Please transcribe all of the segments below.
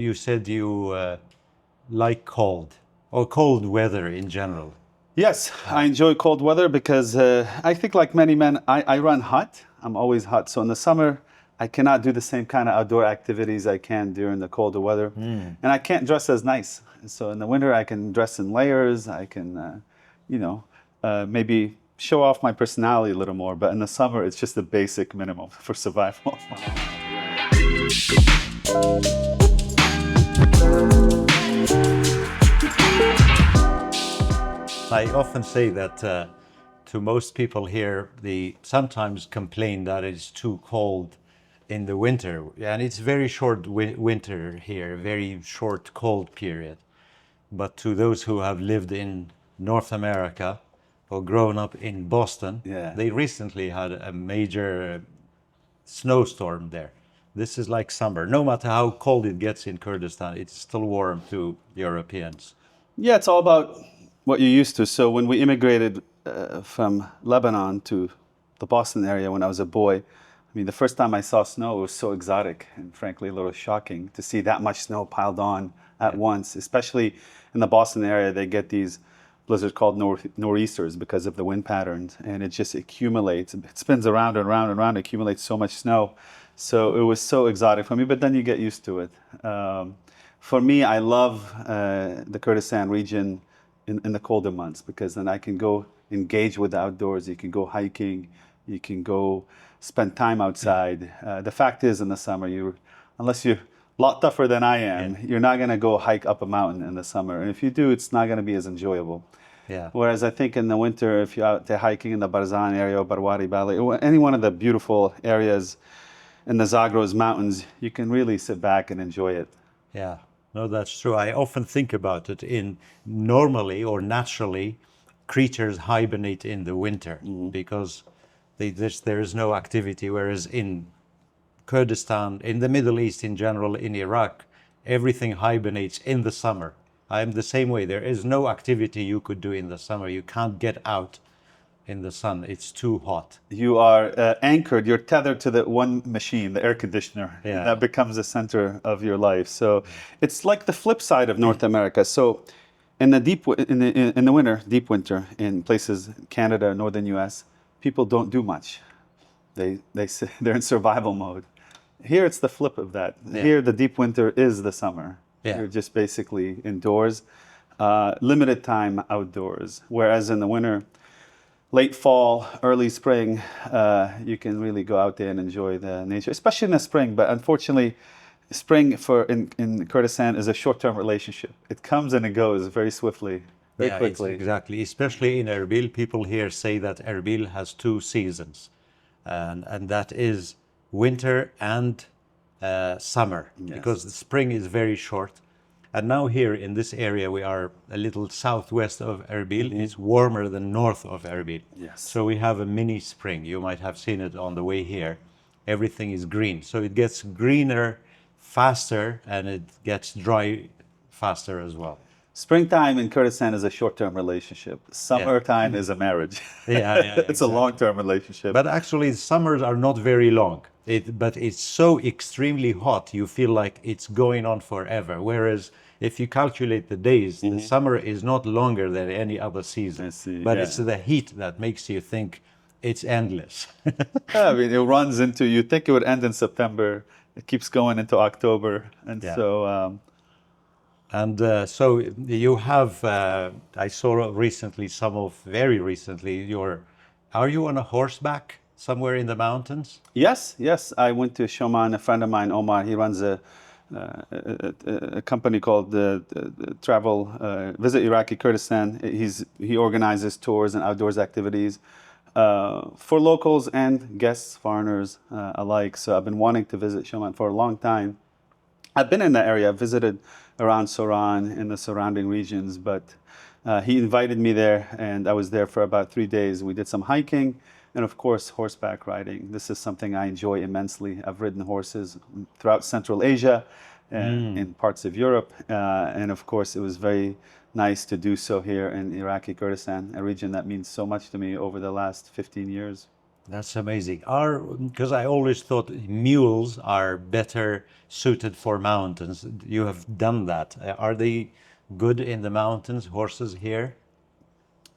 You said you like cold or cold weather in general. Yes, I enjoy cold weather because I think like many men, I run hot. I'm always hot. So in the summer, I cannot do the same kind of outdoor activities I can during the colder weather. And I can't dress as nice. So in the winter, I can dress in layers. I can, maybe show off my personality a little more. But in the summer, it's just the basic minimum for survival. I often say that to most people here, they sometimes complain that it's too cold in the winter. And it's very short winter here, very short cold period. But to those who have lived in North America or grown up in Boston, Yeah. they recently had a major snowstorm there. This is like summer. No matter how cold it gets in Kurdistan, it's still warm to Europeans. Yeah, it's all about what you're used to. So when we immigrated from Lebanon to the Boston area when I was a boy, I mean, the first time I saw snow, it was so exotic and frankly a little shocking to see that much snow piled on at once, especially in the Boston area. They get these blizzards called nor'easters because of the wind patterns, and it just accumulates. It spins around and around and around, accumulates so much snow. So it was so exotic for me, but then you get used to it. For me, I love the Kurdistan region in the colder months because then I can go engage with the outdoors. You can go hiking, you can go spend time outside. The fact is, in the summer, unless you're a lot tougher than I am, you're not going to go hike up a mountain in the summer. And if you do, it's not going to be as enjoyable. Yeah. Whereas I think in the winter, if you're out there hiking in the Barzan area or Barwari Valley, or any one of the beautiful areas in the Zagros Mountains, you can really sit back and enjoy it. Yeah, no, that's true. I often think about it. Normally or naturally, creatures hibernate in the winter because there is no activity. Whereas in Kurdistan, in the Middle East in general, in Iraq, everything hibernates in the summer. I am the same way. There is no activity you could do in the summer. You can't get out in the sun. It's too hot. You are anchored, you're tethered to the one machine, the air conditioner. Yeah. That becomes the center of your life. So it's like the flip side of North America. So in the winter, deep winter, in places, Canada, northern US, people don't do much. They're in survival mode. Here it's the flip of that. Yeah. Here the deep winter is the summer. Yeah. You're just basically indoors, limited time outdoors. Whereas in the winter, late fall, early spring, you can really go out there and enjoy the nature, especially in the spring. But unfortunately, spring in Kurdistan is a short-term relationship. It comes and it goes very swiftly, very quickly. Exactly. Especially in Erbil, people here say that Erbil has two seasons, and that is winter and summer, because the spring is very short. And now here in this area, we are a little southwest of Erbil. It's warmer than north of Erbil. Yes. So we have a mini spring. You might have seen it on the way here. Everything is green. So it gets greener faster and it gets dry faster as well. Springtime in Kurdistan is a short-term relationship. Summertime is a marriage. It's a long-term relationship. But actually, summers are not very long. But it's so extremely hot, you feel like it's going on forever. Whereas if you calculate the days, the summer is not longer than any other season. It's the heat that makes you think it's endless. I mean, it runs into, you think it would end in September. It keeps going into October. And so... So you have, I saw recently, very recently, are you on a horseback somewhere in the mountains? Yes. I went to Shoman. A friend of mine, Omar, he runs a company called Travel Visit Iraqi Kurdistan. He organizes tours and outdoors activities for locals and guests, foreigners alike. So I've been wanting to visit Shoman for a long time. I've been in that area. I've visited around Soran in the surrounding regions, but he invited me there, and I was there for about 3 days. We did some hiking and, of course, horseback riding. This is something I enjoy immensely. I've ridden horses throughout Central Asia and in parts of Europe, and, of course, it was very nice to do so here in Iraqi Kurdistan, a region that means so much to me over the last 15 years. That's amazing. Because I always thought mules are better suited for mountains. You have done that. Are they good in the mountains, horses here?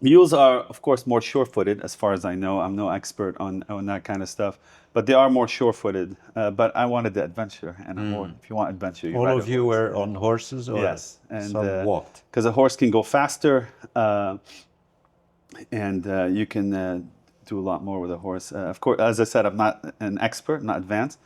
Mules are, of course, more sure-footed, as far as I know. I'm no expert on that kind of stuff, but they are more sure-footed. But I wanted the adventure, and if you want adventure, you All ride a of you horse. were on horses, or Yes, and some walked? because a horse can go faster, and you can do a lot more with a horse. Of course, as I said, I'm not an expert, not advanced,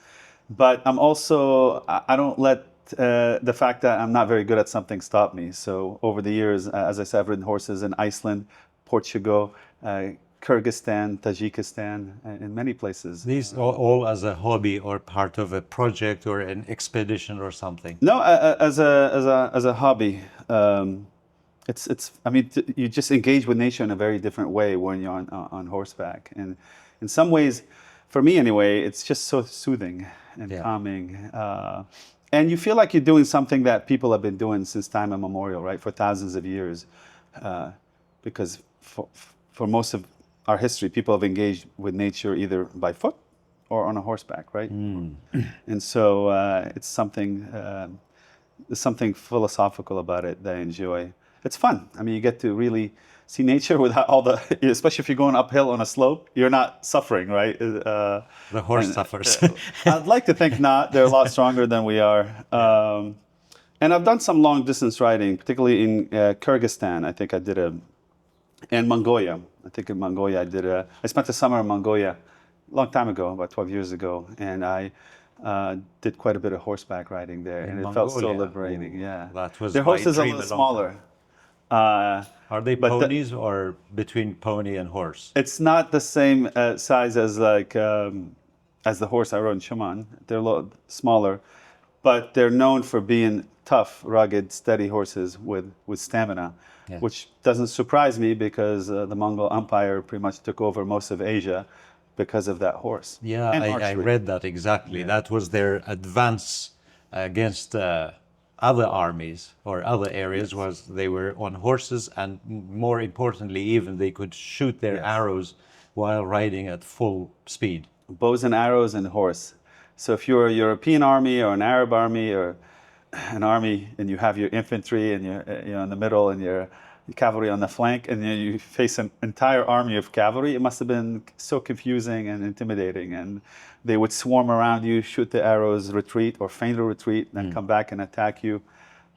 but I'm also I don't let the fact that I'm not very good at something stop me. So over the years, as I said, I've ridden horses in Iceland, Portugal, Kyrgyzstan, Tajikistan, in many places. These all as a hobby or part of a project or an expedition or something? No, as a hobby. It's. I mean, you just engage with nature in a very different way when you're on horseback, and in some ways, for me anyway, it's just so soothing and Yeah. calming, and you feel like you're doing something that people have been doing since time immemorial, right, for thousands of years, because for most of our history, people have engaged with nature either by foot or on a horseback, right? And so there's something philosophical about it that I enjoy. It's fun. I mean, you get to really see nature without all the, especially if you're going uphill on a slope, you're not suffering, right? The horse suffers. I'd like to think not. They're a lot stronger than we are. And I've done some long distance riding, particularly in Kyrgyzstan. I think I did and Mongolia. I think in Mongolia I spent the summer in Mongolia a long time ago, about 12 years ago, and I did quite a bit of horseback riding there, and it felt so Mongolia. liberating. Ooh, Yeah, that was their my horses are a dream little a long smaller. Are they But ponies or between pony and horse? it's not the same size as as the horse I rode in Shuman. They're a little smaller, but they're known for being tough, rugged, steady horses with stamina, Yeah. which doesn't surprise me because the Mongol Empire pretty much took over most of Asia because of that horse. Yeah, And I archery. read that exactly. That was their advance against other armies or other areas, was they were on horses, and more importantly, even they could shoot their arrows while riding at full speed. Bows and arrows and horse. So if you're a European army or an Arab army or an army and you have your infantry and you're in the middle and your cavalry on the flank and you face an entire army of cavalry, it must have been so confusing and intimidating. And they would swarm around you, shoot the arrows, retreat or feign a retreat, then come back and attack you.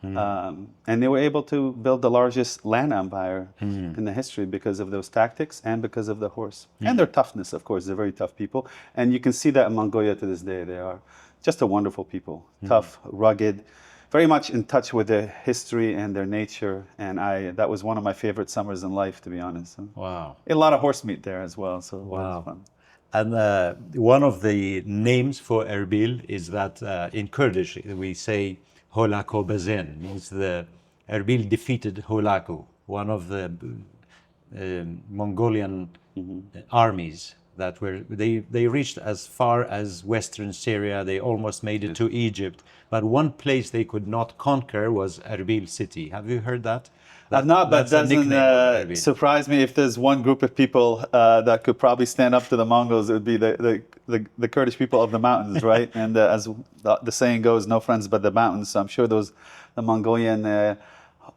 And they were able to build the largest land empire in the history because of those tactics and because of the horse. And their toughness, of course. They're very tough people. And you can see that in Mongolia to this day. They are just a wonderful people. Tough, rugged, very much in touch with their history and their nature. And that was one of my favorite summers in life, to be honest. Wow. A lot of horse meat there as well, so it was fun. And one of the names for Erbil is that in Kurdish we say Holako Bazen, means the Erbil defeated Holaku, one of the Mongolian armies that they reached as far as western Syria. They almost made it to Egypt, but one place they could not conquer was Erbil city. Have you heard that? I've not, but That's a nickname of doesn't Erbil. surprise me. If there's one group of people that could probably stand up to the Mongols, it would be the Kurdish people of the mountains, right? And as the saying goes, no friends but the mountains. So I'm sure the Mongolian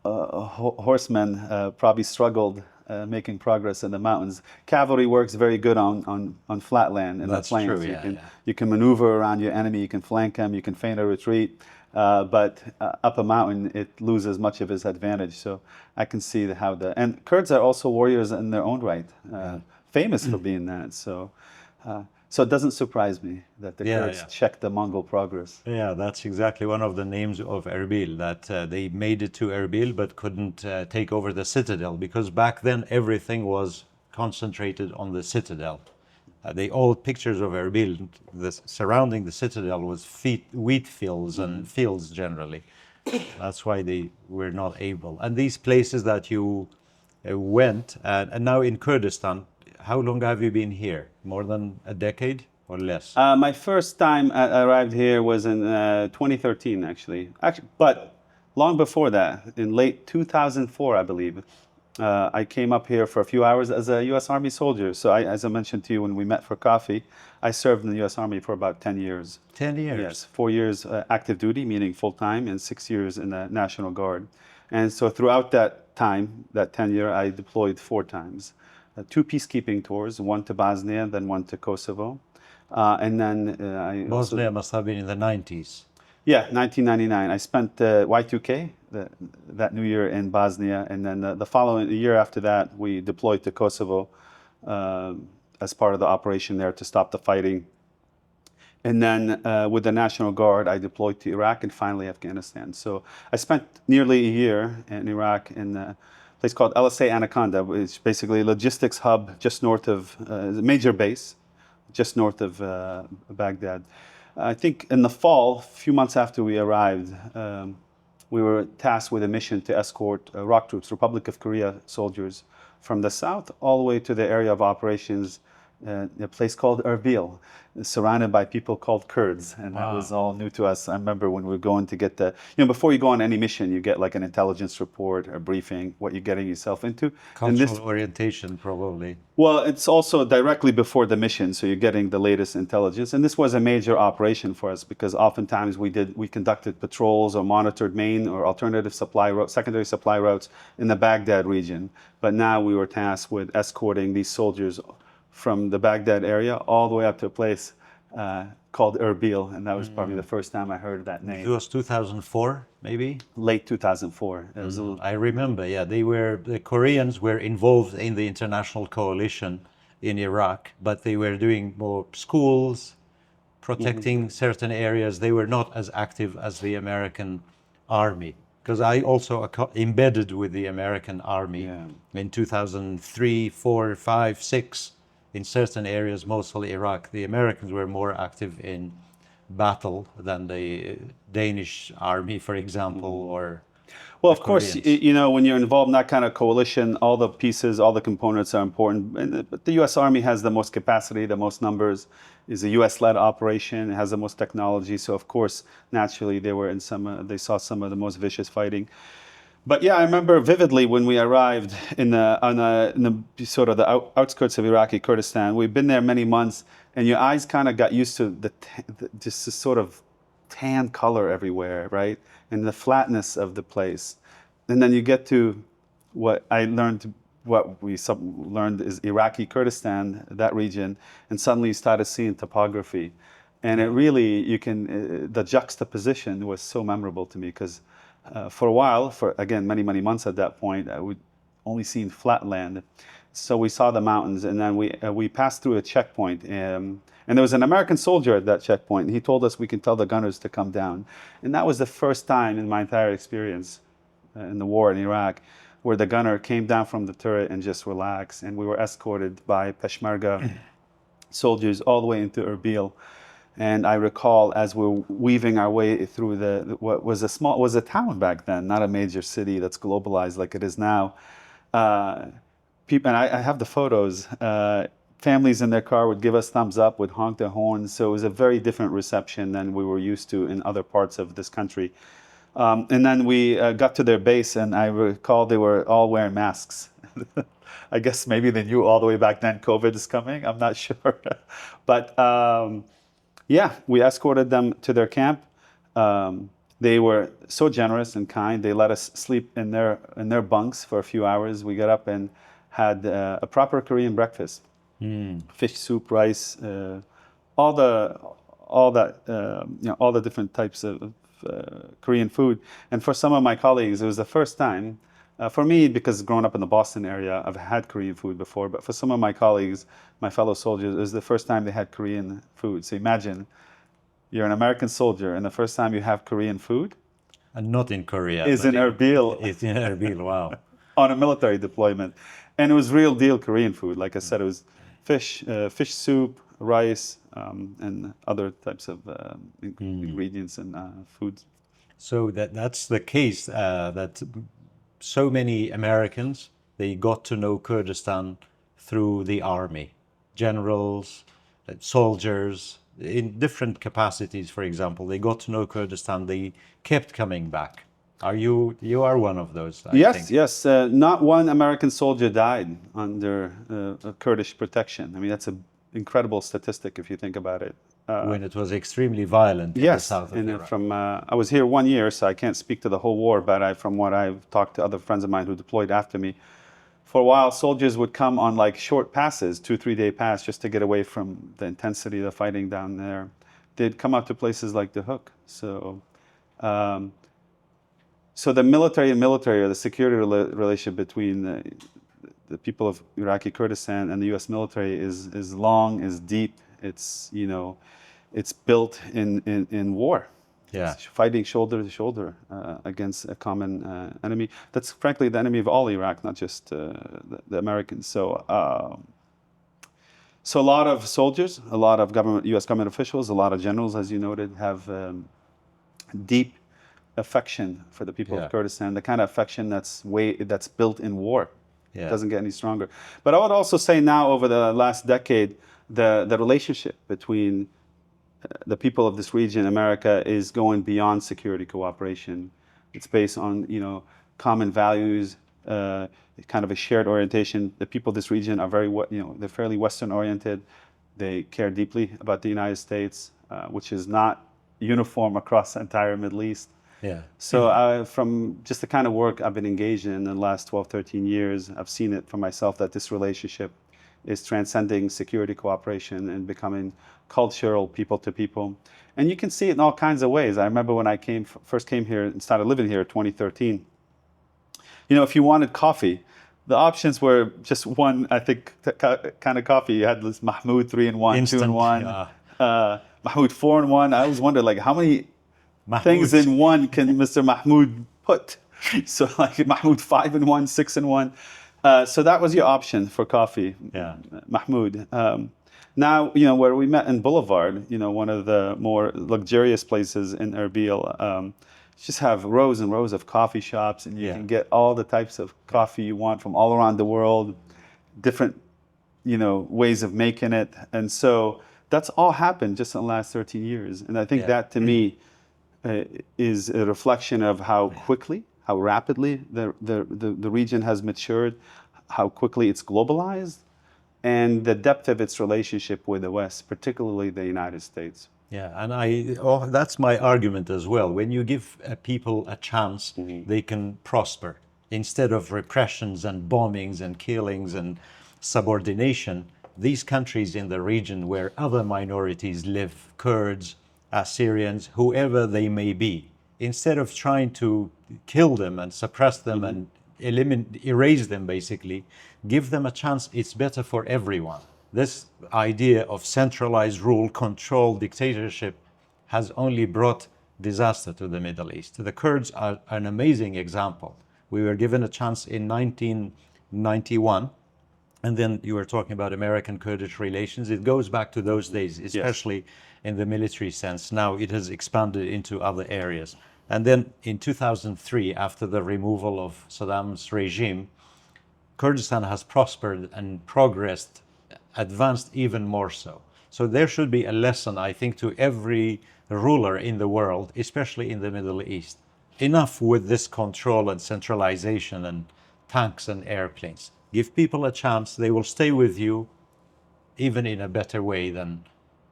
horsemen probably struggled making progress in the mountains. Cavalry works very good on flat land in That's the plains. true, You can maneuver around your enemy, you can flank him, you can feign a retreat. But up a mountain, it loses much of its advantage. So I can see and Kurds are also warriors in their own right, famous for being that. So it doesn't surprise me that the Kurds checked the Mongol progress. Yeah, that's exactly one of the names of Erbil, that they made it to Erbil but couldn't take over the citadel, because back then everything was concentrated on the citadel. The old pictures of Erbil, surrounding the citadel was wheat fields and fields generally. That's why they were not able. And these places that you went, and now in Kurdistan, how long have you been here? More than a decade or less? My first time I arrived here was in 2013, actually. But long before that, in late 2004, I believe, I came up here for a few hours as a U.S. Army soldier. So as I mentioned to you when we met for coffee, I served in the U.S. Army for about 10 years. 10 years? Yes, 4 years active duty, meaning full-time, and 6 years in the National Guard. And so throughout that time, that 10 year, I deployed 4 times. 2 peacekeeping tours, one to Bosnia, then one to Kosovo. And then I Bosnia must have been in the 90s. Yeah, 1999. I spent Y2K, that new year in Bosnia, and then the following year after that, we deployed to Kosovo as part of the operation there to stop the fighting. And then with the National Guard, I deployed to Iraq and finally Afghanistan. So I spent nearly a year in Iraq in a place called LSA Anaconda, which is basically a logistics hub just north of a major base, just north of Baghdad. I think in the fall, a few months after we arrived, we were tasked with a mission to escort ROK troops, Republic of Korea soldiers, from the south all the way to the area of operations, a place called Erbil, surrounded by people called Kurds. And that was all new to us. I remember when we were going to get before you go on any mission, you get like an intelligence report, a briefing, what you're getting yourself into. Cultural orientation, probably. Well, it's also directly before the mission, so you're getting the latest intelligence. And this was a major operation for us because oftentimes we conducted patrols or monitored main or alternative supply routes, secondary supply routes in the Baghdad region. But now we were tasked with escorting these soldiers from the Baghdad area all the way up to a place called Erbil, and that was probably the first time I heard that name. It was 2004, maybe? Late 2004. It was I remember, yeah. The Koreans were involved in the international coalition in Iraq, but they were doing more schools, protecting certain areas. They were not as active as the American army. Because I also embedded with the American army in 2003, 4, 5, 6. In certain areas, mostly Iraq, the Americans were more active in battle than the Danish army, for example, or well, of course, when you're involved in that kind of coalition, all the pieces, all the components are important. But the U.S. Army has the most capacity, the most numbers, is a U.S.-led operation, it has the most technology. So, of course, naturally, they saw some of the most vicious fighting. But yeah, I remember vividly when we arrived in the sort of the outskirts of Iraqi Kurdistan. We've been there many months, and your eyes kind of got used to just this sort of tan color everywhere, right? And the flatness of the place. And then you get to what we learned is Iraqi Kurdistan, that region, and suddenly you started seeing topography. And it really, the juxtaposition was so memorable to me because for a while, for again many months at that point, we'd only seen flat land. So we saw the mountains, and then we passed through a checkpoint, and there was an American soldier at that checkpoint, and he told us we can tell the gunners to come down. And that was the first time in my entire experience in the war in Iraq where the gunner came down from the turret and just relaxed, and we were escorted by Peshmerga soldiers all the way into Erbil. And I recall as we're weaving our way through what was a town back then, not a major city that's globalized like it is now. People, and I have the photos. Families in their car would give us thumbs up, would honk their horns. So it was a very different reception than we were used to in other parts of this country. And then we got to their base, and I recall they were all wearing masks. I guess maybe they knew all the way back then COVID is coming. I'm not sure, but. Yeah, we escorted them to their camp. They were so generous and kind. They let us sleep in their bunks for a few hours. We got up and had a proper Korean breakfast: fish soup, rice, all the different types of Korean food. And for some of my colleagues, it was the first time. For me, because growing up in the Boston area, I've had Korean food before, but for some of my colleagues, my fellow soldiers, it was the first time they had Korean food. So imagine, you're an American soldier, and the first time you have Korean food? And not in Korea. Is in Erbil. It's in Erbil, wow. On a military deployment. And it was real deal Korean food. Like I said, it was fish soup, rice, and other types of ingredients and foods. So that's the case that so many Americans, they got to know Kurdistan through the army, generals, soldiers, in different capacities, for example. They got to know Kurdistan, they kept coming back. You are one of those, I Yes, think. yes. Not one American soldier died under Kurdish protection. I mean, that's an incredible statistic if you think about it. When it was extremely violent in the Yes, south of and Iraq. I was here 1 year, so I can't speak to the whole war, but from what I've talked to other friends of mine who deployed after me, for a while, soldiers would come on like short passes, 2-3 day pass, just to get away from the intensity of the fighting down there. They'd come out to places like the Hook. Um, so the military and military, or the security relationship between the people of Iraqi Kurdistan and the U.S. military is long, is deep. It's it's built in war. Yeah. It's fighting shoulder to shoulder against a common enemy. That's frankly the enemy of all Iraq, not just the Americans. So a lot of soldiers, a lot of U.S. government officials, a lot of generals, as you noted, have deep affection for the people Yeah. of Kurdistan. The kind of affection that's built in war. Yeah. It doesn't get any stronger. But I would also say now, over the last decade, the relationship between the people of this region, America, is going beyond security cooperation. It's based on common values, kind of a shared orientation. The people of this region are they're fairly Western oriented. They care deeply about the United States, which is not uniform across the entire Middle East. Yeah. So from just the kind of work I've been engaged in the last 12, 13 years, I've seen it for myself that this relationship is transcending security cooperation and becoming cultural, people to people. And you can see it in all kinds of ways. I remember when I first came here and started living here in 2013, if you wanted coffee, the options were just one, I think, kind of coffee. You had this Mahmoud 3-in-1, Instant, 2-in-1, Mahmoud 4-in-1. I always wondered, like, how many things in one can Mr. Mahmoud put? So like Mahmoud 5-in-1, 6-in-1. So that was your option for coffee, Yeah. Mahmoud. Now, where we met in Boulevard, one of the more luxurious places in Erbil, just have rows and rows of coffee shops, and you can get all the types of coffee you want from all around the world, different, ways of making it. And so that's all happened just in the last 13 years. And I think that, to me, is a reflection of how quickly, how rapidly the region has matured, how quickly it's globalized, and the depth of its relationship with the West, particularly the United States. Yeah, and that's my argument as well. When you give people a chance, they can prosper. Instead of repressions and bombings and killings and subordination, these countries in the region where other minorities live, Kurds, Assyrians, whoever they may be, instead of trying to kill them and suppress them and erase them, basically, give them a chance. It's better for everyone. This idea of centralized rule, control, dictatorship has only brought disaster to the Middle East. The Kurds are an amazing example. We were given a chance in 1991, and then you were talking about American-Kurdish relations. It goes back to those days, especially in the military sense. Now it has expanded into other areas. And then in 2003, after the removal of Saddam's regime, Kurdistan has prospered and progressed, advanced even more so. So there should be a lesson, I think, to every ruler in the world, especially in the Middle East. Enough with this control and centralization and tanks and airplanes. Give people a chance. They will stay with you even in a better way than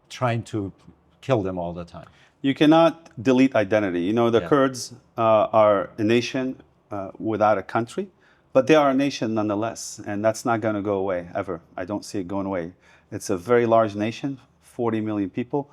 trying to kill them all the time. You cannot delete identity. The Kurds are a nation without a country, but they are a nation nonetheless, and that's not going to go away ever. I don't see it going away. It's a very large nation, 40 million people,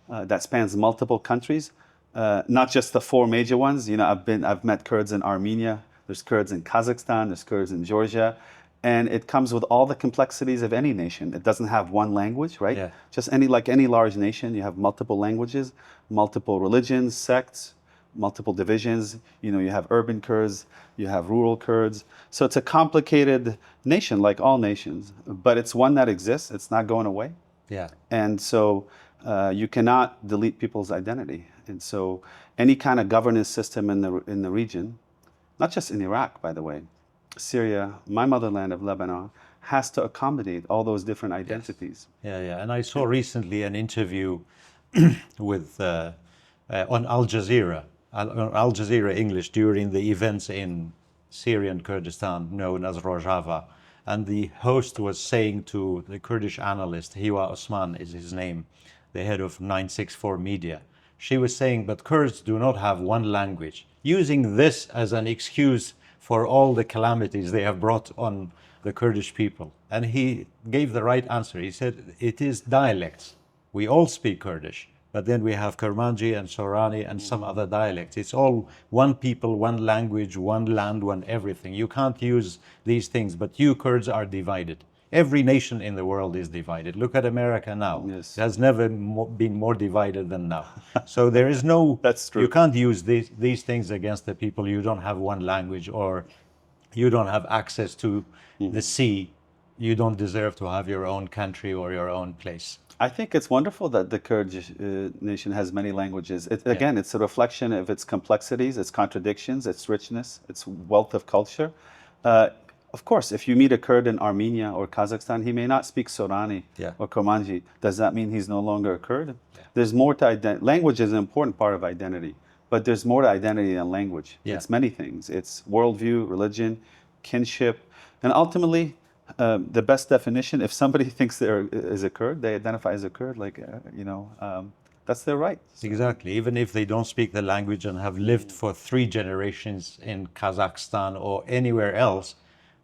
that spans multiple countries, not just the four major ones. I've met Kurds in Armenia. There's Kurds in Kazakhstan. There's Kurds in Georgia. And it comes with all the complexities of any nation. It doesn't have one language, right? Yeah. Just like any large nation, you have multiple languages, multiple religions, sects, multiple divisions. You have urban Kurds, you have rural Kurds. So it's a complicated nation, like all nations, but it's one that exists. It's not going away. Yeah. And so you cannot delete people's identity. And so any kind of governance system in the region, not just in Iraq, by the way, Syria, my motherland of Lebanon, has to accommodate all those different identities. Yeah. And I saw recently an interview with on Al Jazeera Al Jazeera English during the events in Syrian Kurdistan known as Rojava. And the host was saying to the Kurdish analyst, Hiwa Osman is his name, the head of 964 Media, she was saying, but Kurds do not have one language, using this as an excuse for all the calamities they have brought on the Kurdish people. And he gave the right answer. He said, it is dialects. We all speak Kurdish, but then we have Kurmanji and Sorani and some other dialects. It's all one people, one language, one land, one everything. You can't use these things, but you Kurds are divided. Every nation in the world is divided. Look at America now. Yes. It has never been more divided than now. So there is no... That's true. You can't use these things against the people. You don't have one language, or you don't have access to the sea. You don't deserve to have your own country or your own place. I think it's wonderful that the Kurdish nation has many languages. Again, it's a reflection of its complexities, its contradictions, its richness, its wealth of culture. Of course, if you meet a Kurd in Armenia or Kazakhstan, he may not speak Sorani or Kurmanji. Does that mean he's no longer a Kurd? Yeah. There's more to identity. Language is an important part of identity, but there's more to identity than language. Yeah. It's many things. It's worldview, religion, kinship, and ultimately, the best definition, if somebody thinks they is a Kurd, they identify as a Kurd, that's their right. Exactly. Even if they don't speak the language and have lived for 3 generations in Kazakhstan or anywhere else,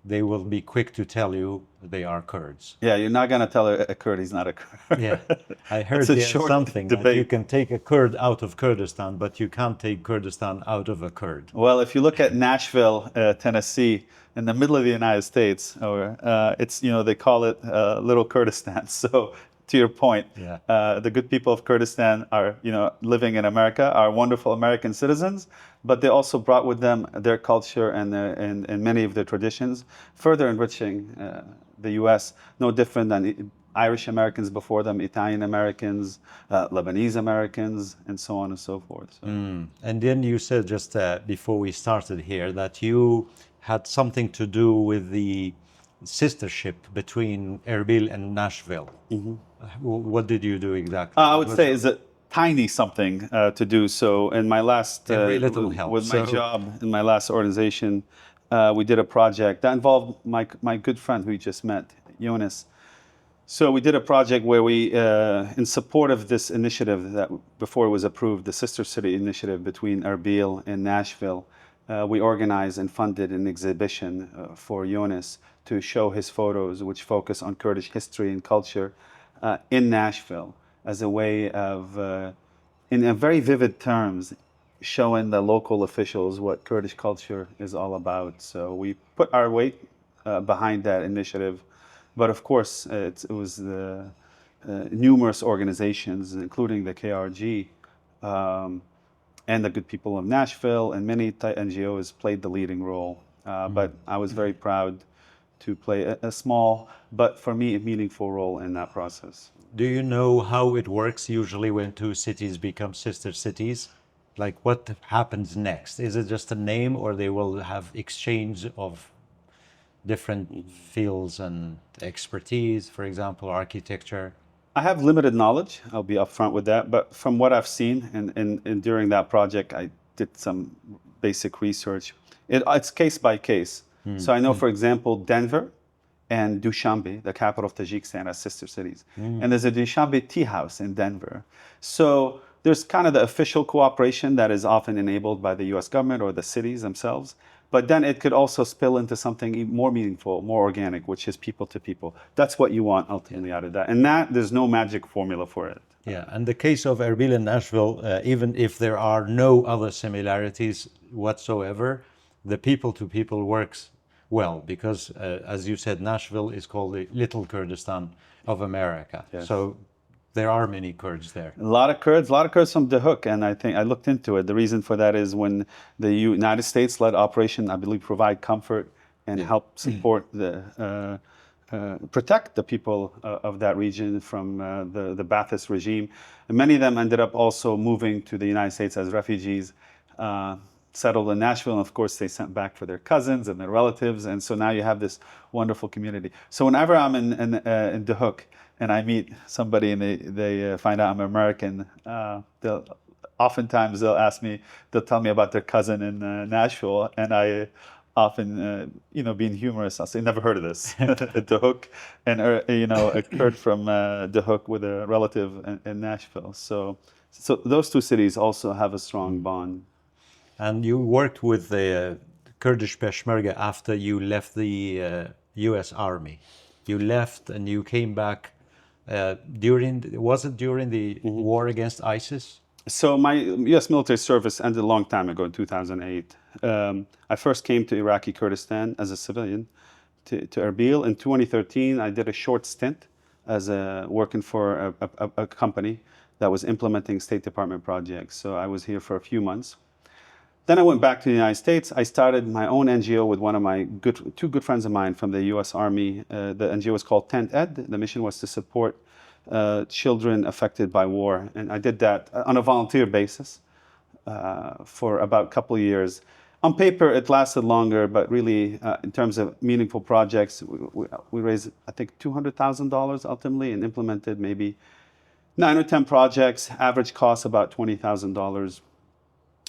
they will be quick to tell you they are Kurds. Yeah, you're not going to tell a Kurd he's not a Kurd. Yeah, I heard something that you can take a Kurd out of Kurdistan, but you can't take Kurdistan out of a Kurd. Well, if you look at Nashville, Tennessee, in the middle of the United States, or it's, they call it Little Kurdistan. So to your point, the good people of Kurdistan are, living in America, are wonderful American citizens, but they also brought with them their culture and many of their traditions, further enriching the U.S., no different than Irish Americans before them, Italian Americans, Lebanese Americans, and so on and so forth. So. And then you said just before we started here that you had something to do with the sistership between Erbil and Nashville. Mm-hmm. What did you do exactly? I would say is a tiny something to do. So in my last, every little helps. With my job in my last organization, we did a project that involved my good friend who you just met, Jonas. So we did a project where we, in support of this initiative that before it was approved, the Sister City initiative between Erbil and Nashville, we organized and funded an exhibition for Jonas to show his photos, which focus on Kurdish history and culture in Nashville, as a way of, in a very vivid terms, showing the local officials what Kurdish culture is all about. So we put our weight behind that initiative. But of course, it was the numerous organizations, including the KRG, and the good people of Nashville, and many NGOs played the leading role. But I was very proud to play a small, but for me, a meaningful role in that process. Do you know how it works usually when 2 cities become sister cities? Like what happens next? Is it just a name, or they will have exchange of different fields and expertise, for example, architecture? I have limited knowledge, I'll be upfront with that, but from what I've seen and during that project, I did some basic research. It's case by case. So I know, for example, Denver and Dushanbe, the capital of Tajikistan, are sister cities. And there's a Dushanbe tea house in Denver. So there's kind of the official cooperation that is often enabled by the US government or the cities themselves. But then it could also spill into something more meaningful, more organic, which is people to people. That's what you want ultimately out of that. And that, there's no magic formula for it. Yeah, and the case of Erbil and Nashville, even if there are no other similarities whatsoever, the people to people works well, because as you said, Nashville is called the Little Kurdistan of America. Yes. So there are many Kurds there. A lot of Kurds from the Hook, and I think I looked into it. The reason for that is when the United States led Operation, I believe, Provide Comfort and help support the protect the people of that region from the Ba'athist regime. And many of them ended up also moving to the United States as refugees, settled in Nashville, and of course they sent back for their cousins and their relatives, and so now you have this wonderful community. So whenever I'm in the Hook and I meet somebody and they find out I'm American, oftentimes they'll tell me about their cousin in Nashville, and I often, being humorous, I'll say, never heard of this. Dahuk, and a Kurd from Dahuk with a relative in Nashville. So those two cities also have a strong bond. And you worked with the Kurdish Peshmerga after you left the U.S. Army. You left and you came back was it during the war against ISIS? So my U.S. military service ended a long time ago in 2008. I first came to Iraqi Kurdistan as a civilian to Erbil. In 2013, I did a short stint as working for a company that was implementing State Department projects. So I was here for a few months. Then I went back to the United States. I started my own NGO with one of my two good friends of mine from the U.S. Army. The NGO was called Tent Ed. The mission was to support children affected by war. And I did that on a volunteer basis for about a couple of years. On paper, it lasted longer, but really, in terms of meaningful projects, we raised, I think, $200,000 ultimately and implemented maybe 9 or 10 projects, average cost about $20,000,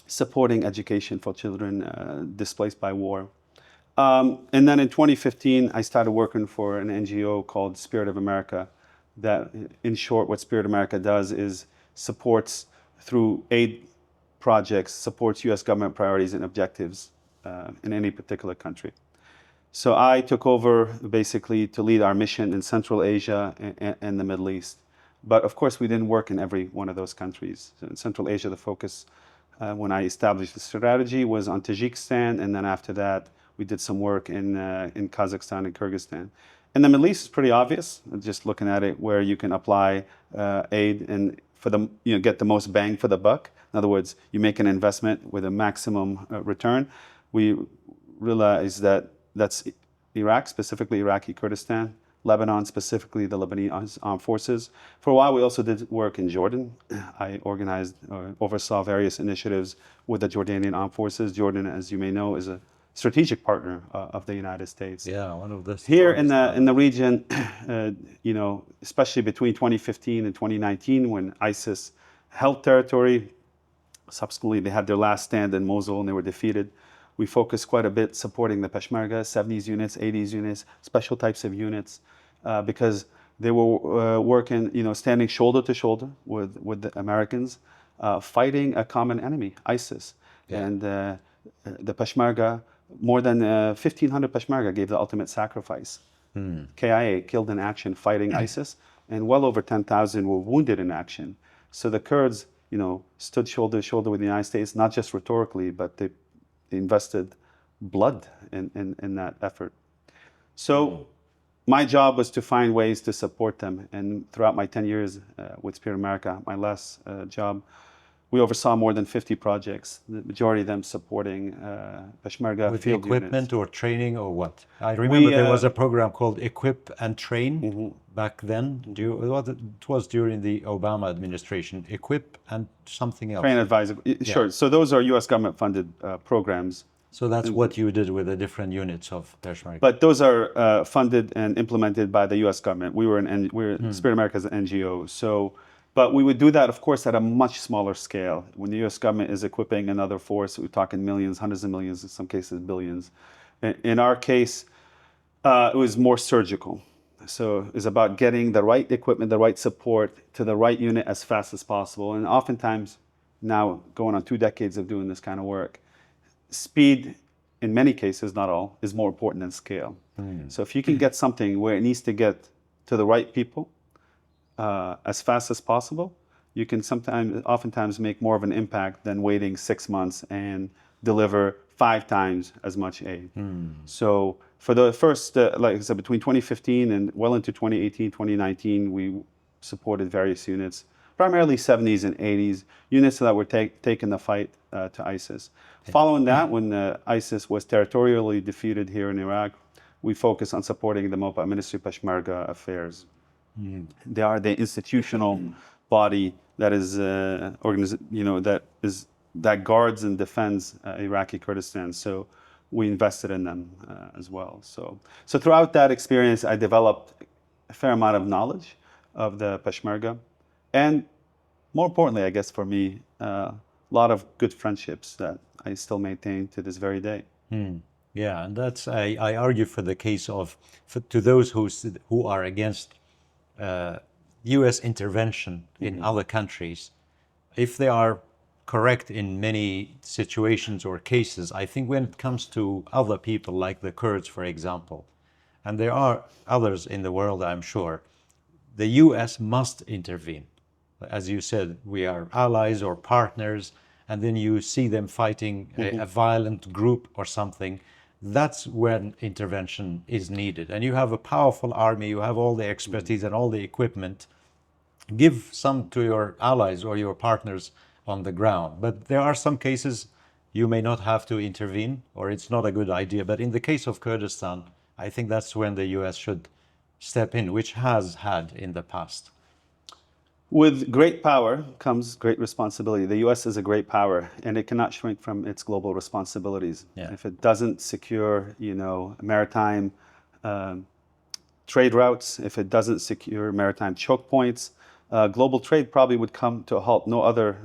supporting education for children displaced by war. And then in 2015, I started working for an NGO called Spirit of America. That, in short, what Spirit of America does is supports, through aid projects, supports U.S. government priorities and objectives in any particular country. So I took over basically to lead our mission in Central Asia and the Middle East. But of course, we didn't work in every one of those countries. So in Central Asia, the focus, when I established the strategy, was on Tajikistan, and then after that, we did some work in Kazakhstan and Kyrgyzstan. And the Middle East is pretty obvious, just looking at it, where you can apply aid and get the most bang for the buck. In other words, you make an investment with a maximum return. We realize that that's Iraq, specifically Iraqi Kurdistan, Lebanon, specifically the Lebanese armed forces. For a while, we also did work in Jordan. I organized or oversaw various initiatives with the Jordanian armed forces. Jordan, as you may know, is a strategic partner of the United States. Yeah, one of the here in the region, especially between 2015 and 2019, when ISIS held territory. Subsequently, they had their last stand in Mosul and they were defeated. We focused quite a bit supporting the Peshmerga, 70s units, 80s units, special types of units, because they were working, standing shoulder to shoulder with the Americans, fighting a common enemy, ISIS. Yeah. And the Peshmerga, more than 1,500 Peshmerga gave the ultimate sacrifice. KIA killed in action fighting ISIS, and well over 10,000 were wounded in action. So the Kurds, stood shoulder to shoulder with the United States, not just rhetorically, but they invested blood in that effort. So my job was to find ways to support them. And throughout my 10 years with Spirit America, my last job, we oversaw more than 50 projects, the majority of them supporting Peshmerga with field equipment units. Or training or what? I remember there was a program called Equip and Train back then. It was during the Obama administration. Equip and something else. Train advisor, sure. Yeah. So those are U.S. government-funded programs. So that's what you did with the different units of Peshmerga. But those are funded and implemented by the U.S. government. Spirit America is an NGO. But we would do that, of course, at a much smaller scale. When the U.S. government is equipping another force, we're talking millions, hundreds of millions, in some cases billions. In our case, it was more surgical. So it's about getting the right equipment, the right support to the right unit as fast as possible. And oftentimes, now going on 2 decades of doing this kind of work, speed, in many cases, not all, is more important than scale. So if you can get something where it needs to get to the right people, as fast as possible, you can oftentimes make more of an impact than waiting 6 months and deliver 5 times as much aid. So for the first, like I said, between 2015 and well into 2018, 2019, we supported various units, primarily 70s and 80s, units that were taking the fight to ISIS. Following that, when ISIS was territorially defeated here in Iraq, we focused on supporting the Mopa Ministry of Peshmerga Affairs. They are the institutional body that is that guards and defends Iraqi Kurdistan. So we invested in them as well. So throughout that experience, I developed a fair amount of knowledge of the Peshmerga, and more importantly, I guess for me, a lot of good friendships that I still maintain to this very day. Yeah, and that's I argue for the case of to those who are against U.S. intervention in other countries. If they are correct in many situations or cases, I think when it comes to other people like the Kurds, for example, and there are others in the world, I'm sure, the U.S. must intervene. As you said, we are allies or partners, and then you see them fighting a violent group or something. That's when intervention is needed. And you have a powerful army, you have all the expertise and all the equipment. Give some to your allies or your partners on the ground. But there are some cases you may not have to intervene, or it's not a good idea. But in the case of Kurdistan, I think that's when the US should step in, which has had in the past. With great power comes great responsibility. The U.S. is a great power, and it cannot shrink from its global responsibilities. Yeah. If it doesn't secure, maritime trade routes, if it doesn't secure maritime choke points, global trade probably would come to a halt. No other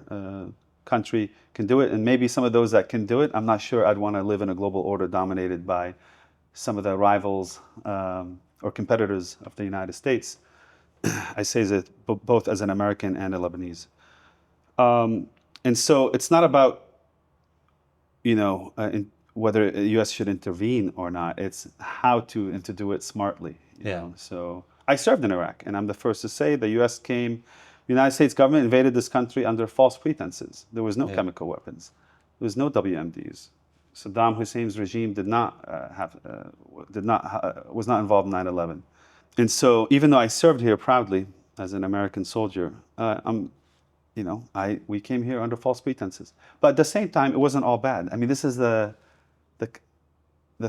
country can do it, and maybe some of those that can do it, I'm not sure I'd want to live in a global order dominated by some of the rivals or competitors of the United States. I say that both as an American and a Lebanese. And so it's not about, whether the U.S. should intervene or not. It's how to do it smartly. You know? So I served in Iraq, and I'm the first to say the U.S. the United States government invaded this country under false pretenses. There was no chemical weapons. There was no WMDs. Saddam Hussein's regime was not involved in 9/11. And so, even though I served here proudly as an American soldier, we came here under false pretenses. But at the same time, it wasn't all bad. I mean, this is the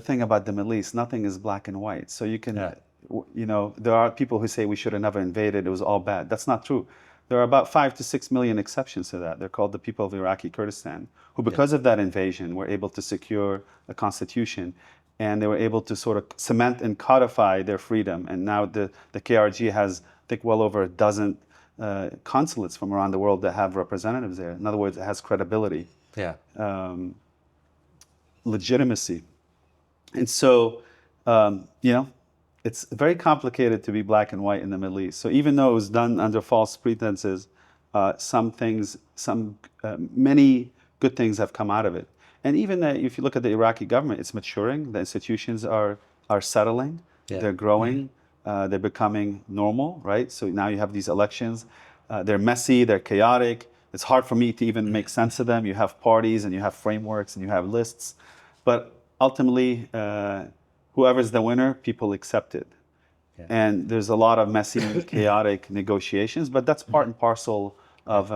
thing about the Middle East. Nothing is black and white. So you can, there are people who say we should have never invaded. It was all bad. That's not true. There are about 5 to 6 million exceptions to that. They're called the people of Iraqi Kurdistan, who, because of that invasion, were able to secure a constitution. And they were able to sort of cement and codify their freedom. And now the KRG has, I think, well over a dozen consulates from around the world that have representatives there. In other words, it has credibility, legitimacy. And so, it's very complicated to be black and white in the Middle East. So even though it was done under false pretenses, many good things have come out of it. And even if you look at the Iraqi government, it's maturing. The institutions are settling. They're growing. They're becoming normal, right? So now you have these elections. They're messy. They're chaotic. It's hard for me to even make sense of them. You have parties and you have frameworks and you have lists. But ultimately, whoever's the winner, people accept it. And there's a lot of messy, chaotic negotiations. But that's part and parcel of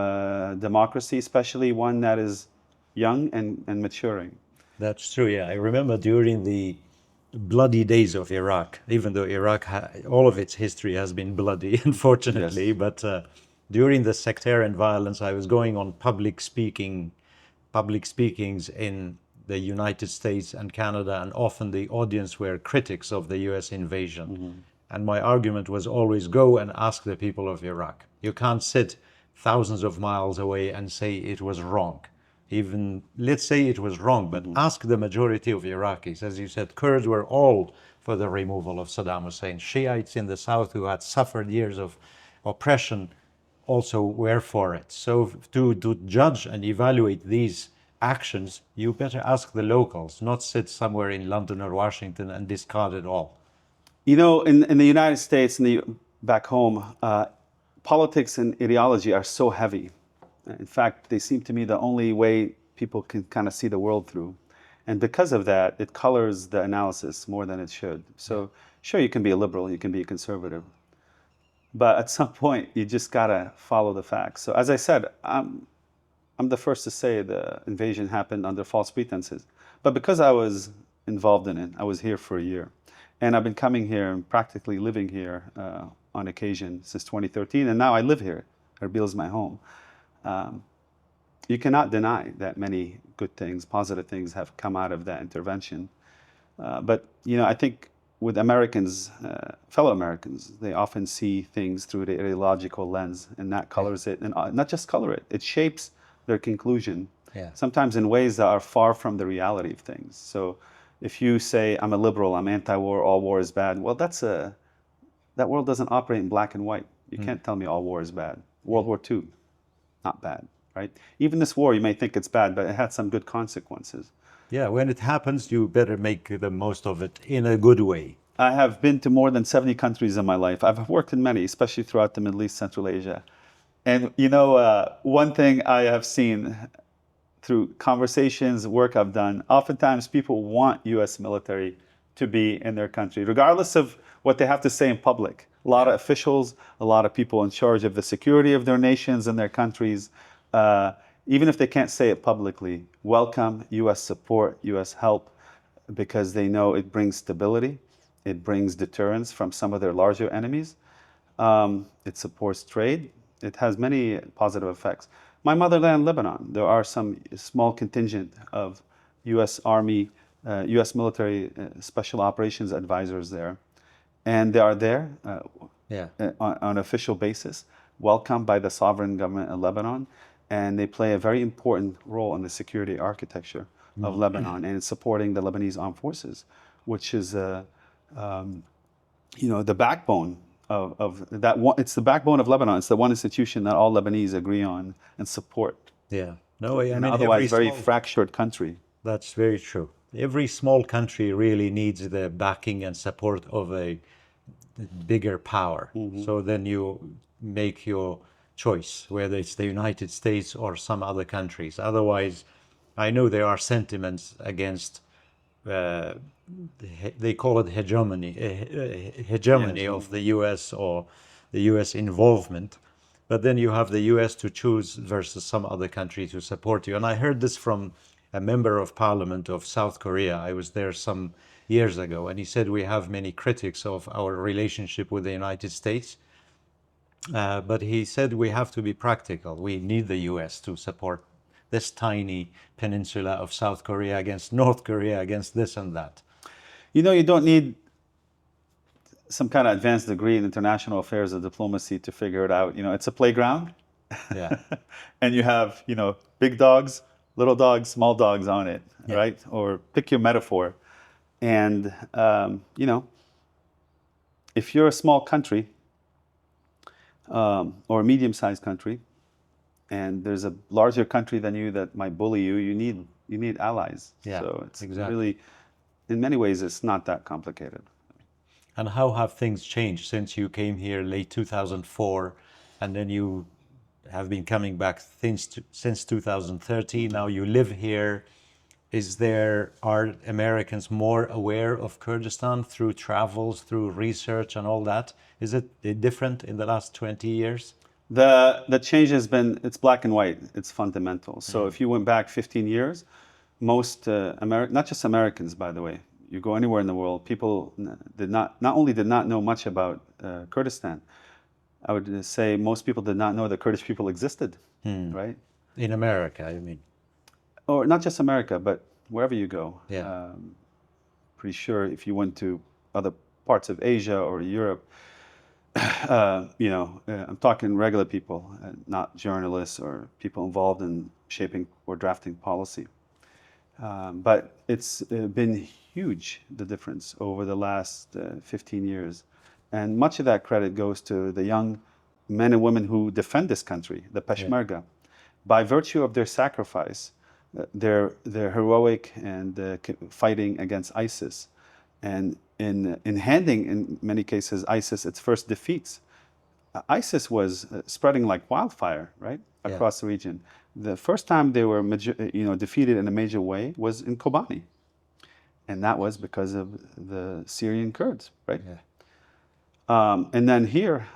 democracy, especially one that is young and maturing. That's true, yeah. I remember during the bloody days of Iraq, even though Iraq, all of its history has been bloody, unfortunately, but during the sectarian violence, I was going on public speakings in the United States and Canada, and often the audience were critics of the US invasion. And my argument was always go and ask the people of Iraq. You can't sit thousands of miles away and say it was wrong. Even, let's say it was wrong, but ask the majority of Iraqis. As you said, Kurds were all for the removal of Saddam Hussein. Shiites in the south who had suffered years of oppression also were for it. So to judge and evaluate these actions, you better ask the locals, not sit somewhere in London or Washington and discard it all. In the United States and back home, politics and ideology are so heavy. In fact, they seem to me the only way people can kind of see the world through. And because of that, it colors the analysis more than it should. So sure, you can be a liberal, you can be a conservative. But at some point, you just got to follow the facts. So as I said, I'm the first to say the invasion happened under false pretenses. But because I was involved in it, I was here for a year. And I've been coming here and practically living here on occasion since 2013. And now I live here. Erbil is my home. You cannot deny that many good things, positive things have come out of that intervention. But I think with Americans, fellow Americans, they often see things through the ideological lens, and that colors it, and not just color it, it shapes their conclusion, Yeah. sometimes in ways that are far from the reality of things. So if you say, I'm a liberal, I'm anti-war, all war is bad, well, that world doesn't operate in black and white. You can't tell me all war is bad. World War II, not bad, right? Even this war, you may think it's bad, but it had some good consequences. Yeah, when it happens, you better make the most of it in a good way. I have been to more than 70 countries in my life. I've worked in many, especially throughout the Middle East, Central Asia. And one thing I have seen through conversations, work I've done, oftentimes people want U.S. military to be in their country, regardless of what they have to say in public. A lot of officials, a lot of people in charge of the security of their nations and their countries, even if they can't say it publicly, welcome U.S. support, U.S. help, because they know it brings stability, it brings deterrence from some of their larger enemies, it supports trade, it has many positive effects. My motherland, Lebanon, there are some small contingent of U.S. Army, U.S. military special operations advisors there. And they are there on an official basis, welcomed by the sovereign government of Lebanon. And they play a very important role in the security architecture of Lebanon and supporting the Lebanese armed forces, which is the backbone of that one. It's the backbone of Lebanon. It's the one institution that all Lebanese agree on and support. Yeah. No, I mean, otherwise very fractured country. That's very true. Every small country really needs the backing and support of a bigger power. So then you make your choice, whether it's the United States or some other countries. Otherwise, I know there are sentiments against, they call it hegemony of the US or the US involvement. But then you have the US to choose versus some other country to support you. And I heard this from a member of parliament of South Korea. I was there some years ago, and he said we have many critics of our relationship with the United States. But he said we have to be practical. We need the US to support this tiny peninsula of South Korea against North Korea, against this and that. You don't need some kind of advanced degree in international affairs or diplomacy to figure it out. It's a playground. Yeah. And you have, big dogs, little dogs, small dogs on it, right? Or pick your metaphor. And, if you're a small country or a medium-sized country, and there's a larger country than you that might bully you, you need allies. Yeah, so it's exactly. Really, in many ways, it's not that complicated. And how have things changed since you came here late 2004, and then you have been coming back since 2013? Now you live here. Are Americans more aware of Kurdistan through travels, through research and all that? Is it different in the last 20 years? The change has been, it's black and white, it's fundamental. So if you went back 15 years, most not just Americans, by the way, you go anywhere in the world, people not only did not know much about Kurdistan, I would say most people did not know the Kurdish people existed, right? In America, I mean. Or not just America, but wherever you go. Yeah. Pretty sure if you went to other parts of Asia or Europe, I'm talking regular people, not journalists or people involved in shaping or drafting policy. But it's been huge, the difference over the last 15 years. And much of that credit goes to the young men and women who defend this country, the Peshmerga. Yeah. By virtue of their sacrifice, their heroic and fighting against ISIS, and in handing, in many cases, ISIS its first defeats. ISIS was spreading like wildfire, right, across the region. The first time they were defeated in a major way was in Kobani, and that was because of the Syrian Kurds, right? Yeah. And then here,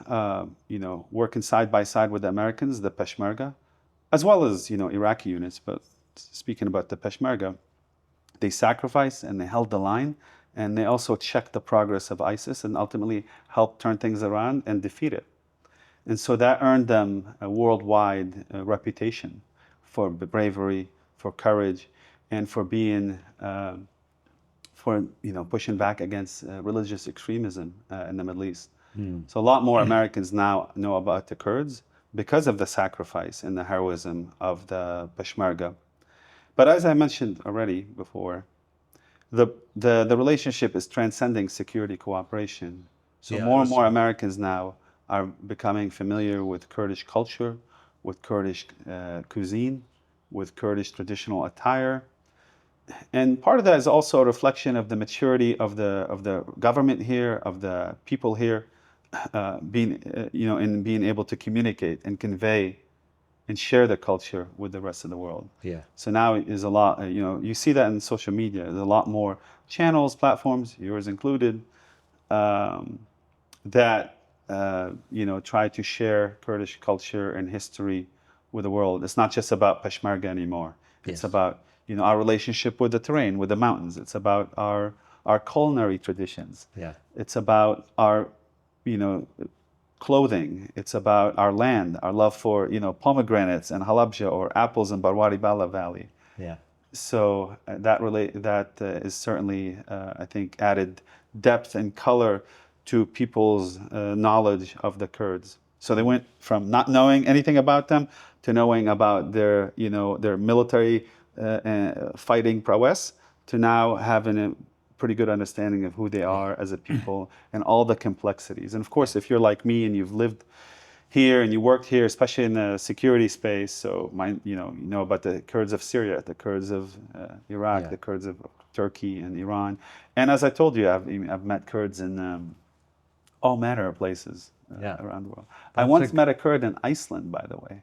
working side by side with the Americans, the Peshmerga, as well as Iraqi units. But speaking about the Peshmerga, they sacrificed and they held the line, and they also checked the progress of ISIS and ultimately helped turn things around and defeat it. And so that earned them a worldwide reputation for bravery, for courage, and for being for pushing back against religious extremism in the Middle East. So a lot more Americans now know about the Kurds because of the sacrifice and the heroism of the Peshmerga. But as I mentioned already before, the relationship is transcending security cooperation. So Yeah, more and that's more true. Americans now are becoming familiar with Kurdish culture, with Kurdish cuisine, with Kurdish traditional attire. And part of that is also a reflection of the maturity of the government here, of the people here, in being able to communicate and convey and share the culture with the rest of the world. Yeah. So now is a lot, you see that in social media. There's a lot more channels, platforms, yours included, that try to share Kurdish culture and history with the world. It's not just about Peshmerga anymore. It's Yes. about our relationship with the terrain, with the mountains. It's about our culinary traditions. Yeah. It's about our clothing. It's about our land, our love for pomegranates and halabja or apples in Barwari Bala Valley. Yeah. So that is certainly, I think, added depth and color to people's knowledge of the Kurds. So they went from not knowing anything about them to knowing about their military fighting prowess to now having a pretty good understanding of who they are as a people and all the complexities. And of course, if you're like me and you've lived here and you worked here, especially in the security space, so you know about the Kurds of Syria, the Kurds of Iraq, Yeah. the Kurds of Turkey and Iran. And as I told you, I've met Kurds in all manner of places around the world. I once met a Kurd in Iceland, by the way.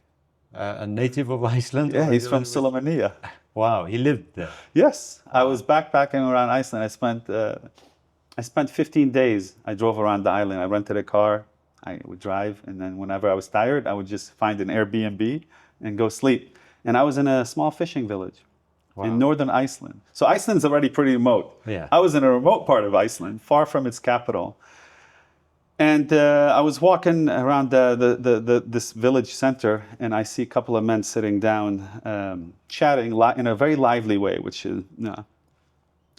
A native of Iceland? Yeah, or he's you from live Sulaymaniyah. Wow, he lived there. Yes, I was backpacking around Iceland. I spent 15 days. I drove around the island. I rented a car. I would drive, and then whenever I was tired, I would just find an Airbnb and go sleep. And I was in a small fishing village in northern Iceland. So Iceland's already pretty remote. Yeah. I was in a remote part of Iceland, far from its capital. And I was walking around this village center, and I see a couple of men sitting down, chatting in a very lively way, which is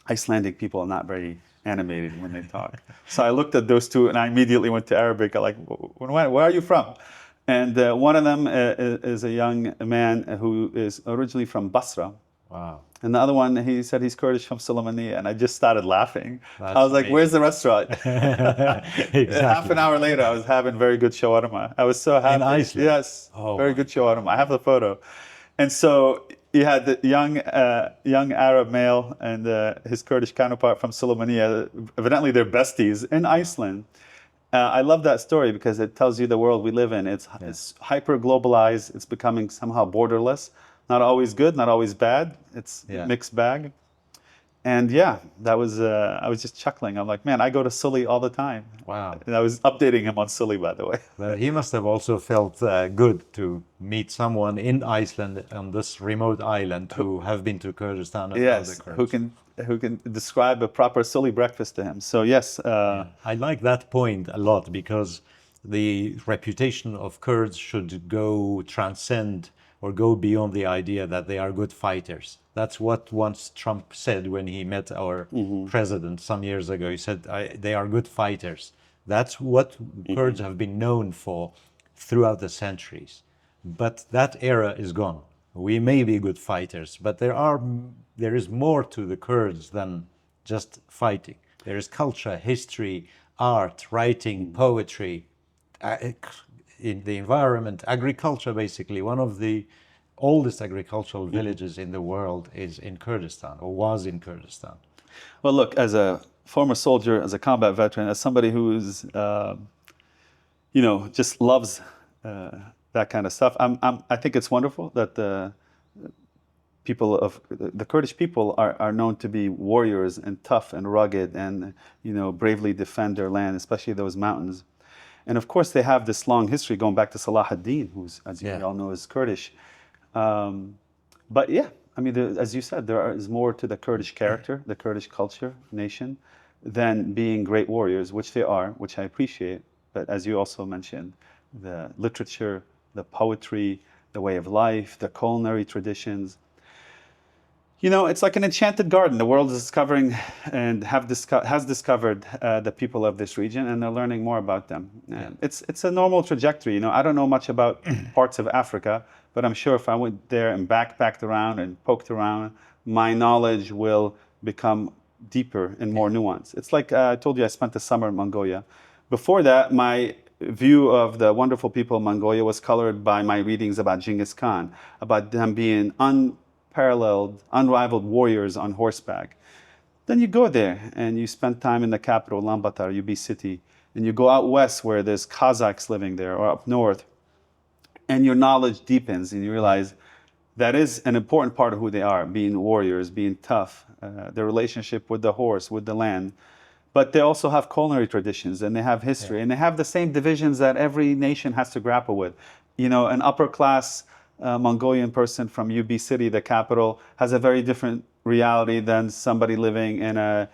Icelandic people are not very animated when they talk. So I looked at those two, and I immediately went to Arabic. I'm like, where are you from? And one of them is a young man who is originally from Basra. Wow. And the other one, he said he's Kurdish from Sulaymaniyah, and I just started laughing. That's I was like, amazing. "Where's the restaurant?" Exactly. Half an hour later, I was having very good shawarma. I was so happy. In Iceland? Yes, Oh very my good shawarma. I have the photo. And so he had the young Arab male and his Kurdish counterpart from Sulaymaniyah. Evidently, they're besties in Iceland. I love that story because it tells you the world we live in. It's hyper globalized. It's becoming somehow borderless. Not always good, not always bad. It's a mixed bag. And that was, I was just chuckling. I'm like, man, I go to Sully all the time. Wow. And I was updating him on Sully, by the way. Well, he must have also felt good to meet someone in Iceland on this remote island who have been to Kurdistan and Yes, other who Kurds. can describe a proper Sully breakfast to him. So yes. I like that point a lot because the reputation of Kurds should transcend or go beyond the idea that they are good fighters. That's what once Trump said when he met our president some years ago. He said, they are good fighters. That's what Kurds have been known for throughout the centuries. But that era is gone. We may be good fighters, but there is more to the Kurds than just fighting. There is culture, history, art, writing, poetry, in the environment, agriculture, basically. One of the oldest agricultural villages in the world is in Kurdistan, or was in Kurdistan. Well, look, as a former soldier, as a combat veteran, as somebody who's, just loves that kind of stuff, I think it's wonderful that the Kurdish people are known to be warriors and tough and rugged and, bravely defend their land, especially those mountains. And of course, they have this long history going back to Salah ad-Din, who's, as you all know, is Kurdish. But as you said, there is more to the Kurdish character, the Kurdish culture, nation, than being great warriors, which they are, which I appreciate. But as you also mentioned, the literature, the poetry, the way of life, the culinary traditions. You know, it's like an enchanted garden. The world is discovering and has discovered the people of this region, and they're learning more about them. And it's a normal trajectory. You know, I don't know much about parts of Africa, but I'm sure if I went there and backpacked around and poked around, my knowledge will become deeper and more nuanced. It's like I told you, I spent the summer in Mongolia. Before that, my view of the wonderful people of Mongolia was colored by my readings about Genghis Khan, about them being unparalleled, unrivaled warriors on horseback. Then you go there and you spend time in the capital, Ulaanbaatar, UB city, and you go out west where there's Kazakhs living there, or up north, and your knowledge deepens and you realize that is an important part of who they are, being warriors, being tough, their relationship with the horse, with the land. But they also have culinary traditions and they have history and they have the same divisions that every nation has to grapple with. You know, an upper class Mongolian person from UB City, the capital, has a very different reality than somebody living in a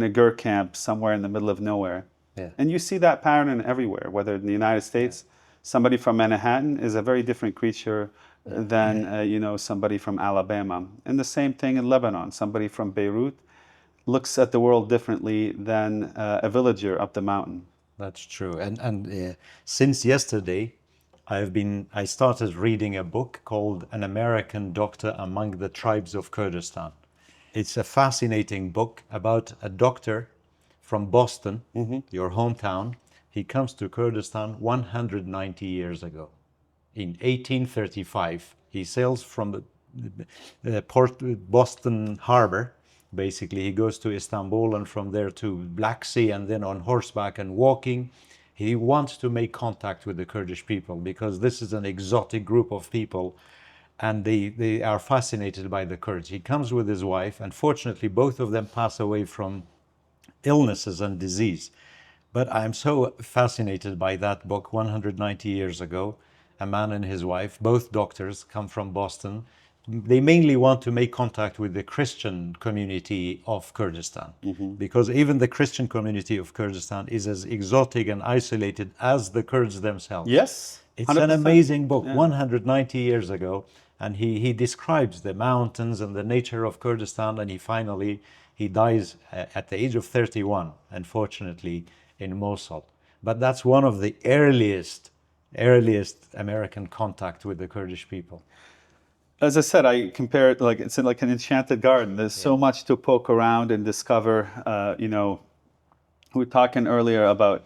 Gur camp somewhere in the middle of nowhere. Yeah. And you see that pattern everywhere, whether in the United States, somebody from Manhattan is a very different creature than you know, somebody from Alabama. And the same thing in Lebanon. Somebody from Beirut looks at the world differently than a villager up the mountain. That's true. And since yesterday, I started reading a book called An American Doctor Among the Tribes of Kurdistan. It's a fascinating book about a doctor from Boston, your hometown. He comes to Kurdistan 190 years ago. In 1835, he sails from the port, Boston Harbor. Basically, he goes to Istanbul and from there to Black Sea, and then on horseback and walking. He wants to make contact with the Kurdish people because this is an exotic group of people and they are fascinated by the Kurds. He comes with his wife. Unfortunately, both of them pass away from illnesses and disease. But I'm so fascinated by that book, 190 years ago. A man and his wife, both doctors, come from Boston. They mainly want to make contact with the Christian community of Kurdistan, because even the Christian community of Kurdistan is as exotic and isolated as the Kurds themselves. Yes. It's an amazing book, 190 years ago, and he describes the mountains and the nature of Kurdistan, and he dies at the age of 31, unfortunately, in Mosul. But that's one of the earliest American contact with the Kurdish people. As I said, I compare it like it's like an enchanted garden. There's so much to poke around and discover. You know, we were talking earlier about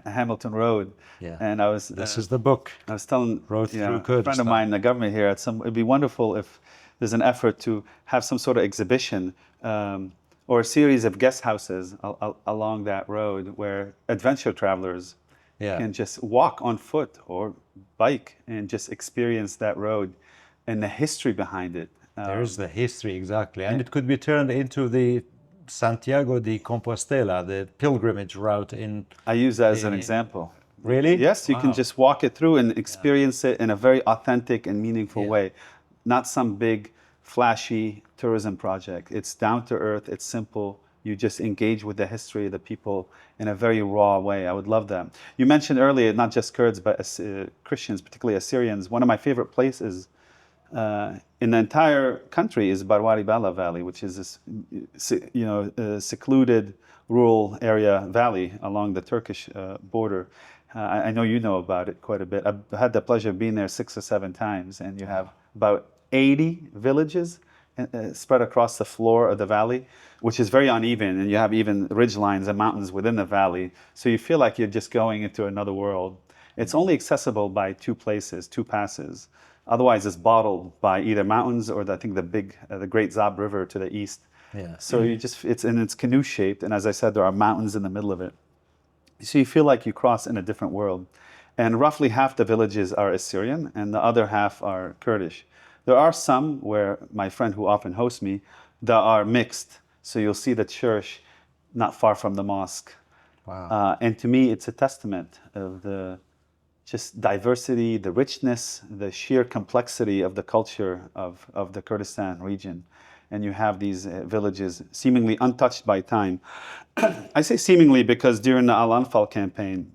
Hamilton Road, and I was. This is the book. I was telling Through a Kurdistan. friend of mine, the government here, it'd be wonderful if there's an effort to have some sort of exhibition or a series of guest houses along that road where adventure travelers can just walk on foot or bike and just experience that road and the history behind it. There's the history, exactly. And it could be turned into the Santiago de Compostela, the pilgrimage route in... I use that as an example. Really? Yes, you can just walk it through and experience it in a very authentic and meaningful way. Not some big, flashy tourism project. It's down to earth, it's simple. You just engage with the history of the people in a very raw way. I would love that. You mentioned earlier, not just Kurds, but Christians, particularly Assyrians. One of my favorite places in the entire country is Barwari Bala Valley, which is this, secluded rural area valley along the Turkish border. I know you know about it quite a bit. I've had the pleasure of being there 6 or 7 times, and you have about 80 villages spread across the floor of the valley, which is very uneven, and you have even ridge lines and mountains within the valley. So you feel like you're just going into another world. It's only accessible by 2 places, 2 passes. Otherwise, it's bottled by either mountains or the Great Zab River to the east. So it's canoe shaped, and as I said, there are mountains in the middle of it. So you feel like you cross in a different world. And roughly half the villages are Assyrian, and the other half are Kurdish. There are some where my friend who often hosts me, that are mixed. So you'll see the church not far from the mosque. Wow. And to me, it's a testament of the just diversity, the richness, the sheer complexity of the culture of the Kurdistan region. And you have these villages seemingly untouched by time. I say seemingly because during the Al-Anfal campaign,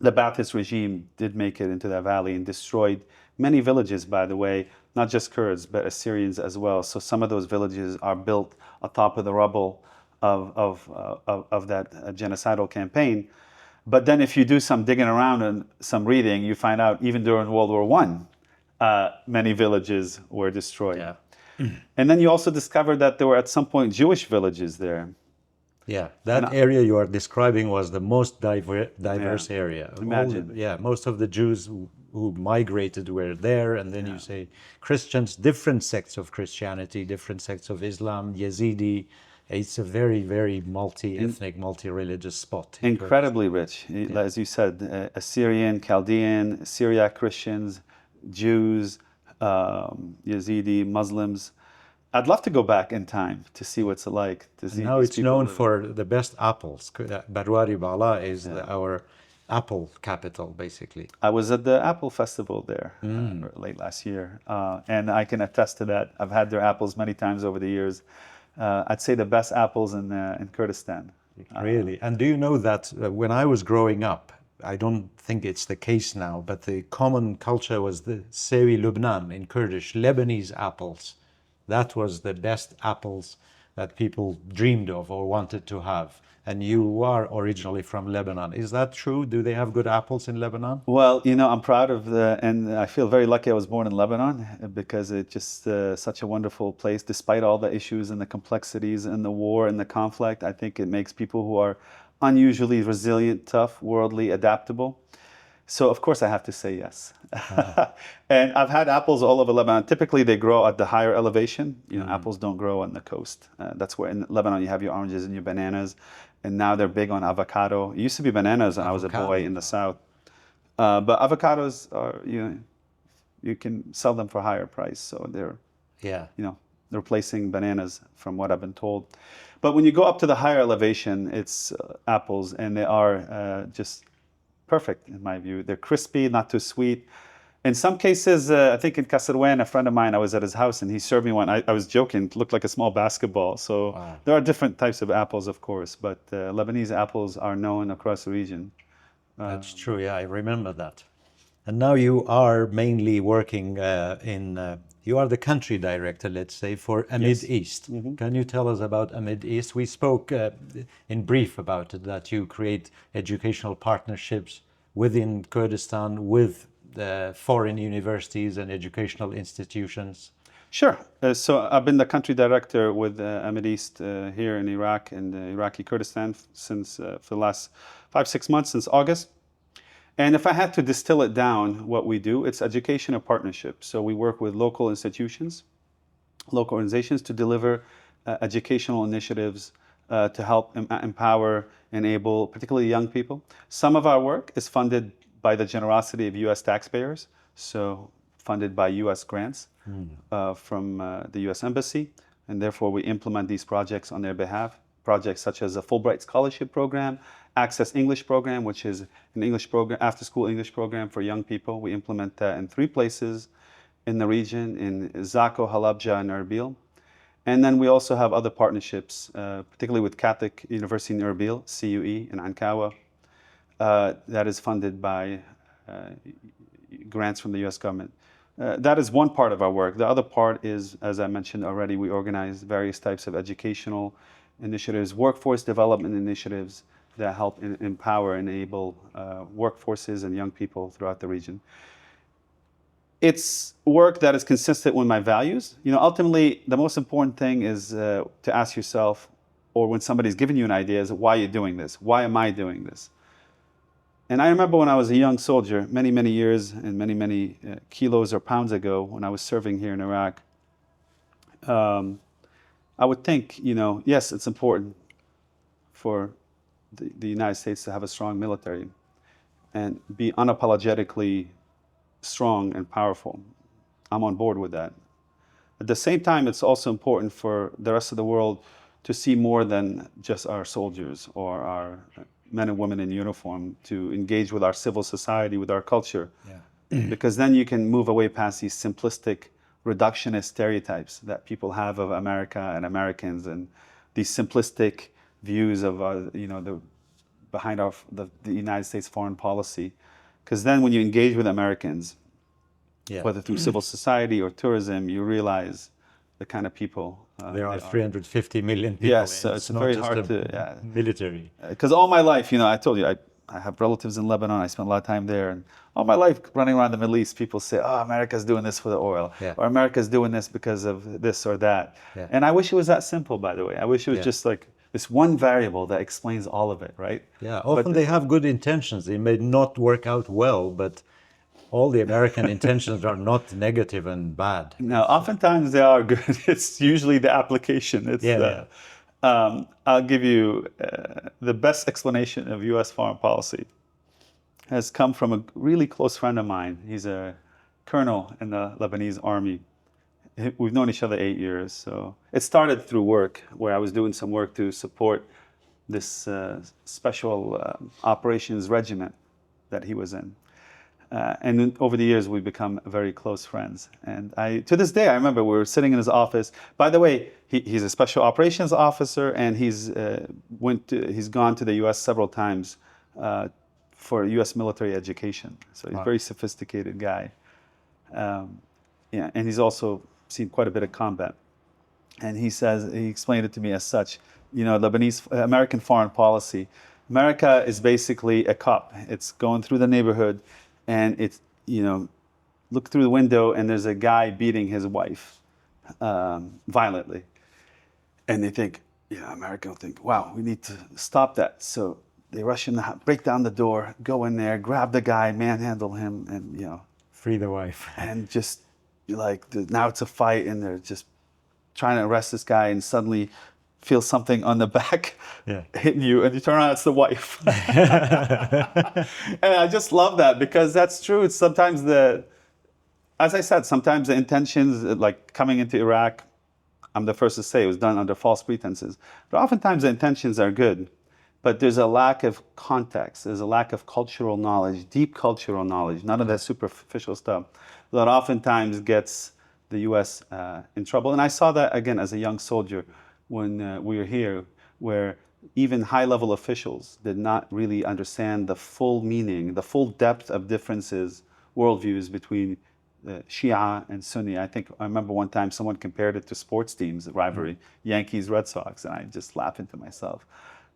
the Ba'athist regime did make it into that valley and destroyed Many villages, by the way, not just Kurds, but Assyrians as well. So some of those villages are built atop of the rubble of that genocidal campaign. But then if you do some digging around and some reading, you find out even during World War One, many villages were destroyed. Yeah. And then you also discovered that there were at some point Jewish villages there. Yeah, that area you are describing was the most diverse area. Imagine. Most of the Jews who migrated were there, and then you say Christians, different sects of Christianity, different sects of Islam, Yazidi. It's a very, very multi-ethnic, multi-religious spot. Incredibly rich, as you said, Assyrian, Chaldean, Syriac Christians, Jews, Yazidi, Muslims. I'd love to go back in time to see what's like. To see Now these it's people known live. for the best apples. Barwari Bala is our apple capital, basically. I was at the Apple Festival there late last year, and I can attest to that. I've had their apples many times over the years. I'd say the best apples in Kurdistan. Really? And do you know that when I was growing up, I don't think it's the case now, but the common culture was the Sewi Lubnan in Kurdish, Lebanese apples. That was the best apples that people dreamed of or wanted to have. And you are originally from Lebanon. Is that true? Do they have good apples in Lebanon? Well, I'm proud of and I feel very lucky I was born in Lebanon because it's just such a wonderful place. Despite all the issues and the complexities and the war and the conflict, I think it makes people who are unusually resilient, tough, worldly, adaptable. So of course I have to say yes. And I've had apples all over Lebanon. Typically they grow at the higher elevation. Apples don't grow on the coast. That's where in Lebanon you have your oranges and your bananas. And now they're big on avocado. It used to be bananas when I was a boy in the south. But avocados are, you can sell them for a higher price. So they're, they're replacing bananas from what I've been told. But when you go up to the higher elevation, it's apples, and they are just perfect in my view. They're crispy, not too sweet. In some cases, I think in Kasserwan, a friend of mine, I was at his house and he served me one. I was joking, it looked like a small basketball. So there are different types of apples, of course, but Lebanese apples are known across the region. That's true, yeah, I remember that. And now you are mainly working you are the country director, let's say, for Amideast. Mm-hmm. Can you tell us about Amideast? We spoke in brief about it, that you create educational partnerships within Kurdistan with the foreign universities and educational institutions. Sure. So I've been the country director with Amideast here in Iraq and Iraqi Kurdistan since for the last 5-6 months, since August. And if I had to distill it down, what we do, it's educational partnership. So we work with local institutions, local organizations to deliver educational initiatives to help empower, enable, particularly young people. Some of our work is funded by the generosity of U.S. taxpayers, so funded by U.S. grants from the U.S. Embassy, and therefore we implement these projects on their behalf. Projects such as a Fulbright Scholarship Program, Access English Program, which is an English program, after-school English program for young people. We implement that in 3 places in the region, in Zako, Halabja, and Erbil. And then we also have other partnerships, particularly with Catholic University in Erbil, CUE, in Ankawa, that is funded by grants from the U.S. government. That is one part of our work. The other part is, as I mentioned already, we organize various types of educational initiatives, workforce development initiatives that help empower, enable workforces and young people throughout the region. It's work that is consistent with my values. Ultimately, the most important thing is to ask yourself, or when somebody's giving you an idea, is why are you doing this? Why am I doing this? And I remember when I was a young soldier, many, many years and many, many kilos or pounds ago, when I was serving here in Iraq, I would think, yes, it's important for the United States to have a strong military and be unapologetically strong and powerful. I'm on board with that. At the same time, it's also important for the rest of the world to see more than just our soldiers or our men and women in uniform, to engage with our civil society, with our culture. Because then you can move away past these simplistic, reductionist stereotypes that people have of America and Americans, and these simplistic views of behind the United States foreign policy. Because then when you engage with Americans, Yeah. whether through civil society or tourism, you realize the kind of people There are they 350 million people. Yes, so and it's not very just hard a to, military. because all my life, I told you, I have relatives in Lebanon. I spent a lot of time there, and all my life running around the Middle East, people say, "Oh, America's doing this for the oil," Yeah. or "America's doing this because of this or that." Yeah. And I wish it was that simple. By the way, I wish it was Yeah. just like this one variable that explains all of it, right? Yeah, But often they have good intentions. They may not work out well, but all the American intentions are not negative and bad. no, oftentimes they are good. It's usually the application. Yeah. I'll give you the best explanation of U.S. foreign policy has come from a really close friend of mine. He's a colonel in the Lebanese army. We've known each other 8 years. So it started through work, where I was doing some work to support this special operations regiment that he was in. And then over the years, we've become very close friends. And to this day, I remember we were sitting in his office. By the way, he's a special operations officer, and he's gone to the U.S. several times for U.S. military education. So he's a very sophisticated guy. Yeah, and he's also seen quite a bit of combat. And he explained it to me as such. American foreign policy. America is basically a cop. It's going through the neighborhood, and it's, look through the window, and there's a guy beating his wife violently. And they think, America will think, wow, we need to stop that. So they rush in the house, break down the door, go in there, grab the guy, manhandle him, and, Free the wife. and just now it's a fight, and they're just trying to arrest this guy, and suddenly feel something on the back hitting you, and you turn around, it's the wife. And I just love that, because that's true. It's sometimes as I said, sometimes the intentions, like coming into Iraq, I'm the first to say it was done under false pretenses. But oftentimes the intentions are good, but there's a lack of context. There's a lack of cultural knowledge, deep cultural knowledge, none of that superficial stuff that oftentimes gets the U.S. In trouble. And I saw that, again, as a young soldier when we were here, where even high-level officials did not really understand the full meaning, the full depth of differences, worldviews between Shia and Sunni. I remember one time someone compared it to sports teams, rivalry, Yankees, Red Sox, and I just laughed into myself.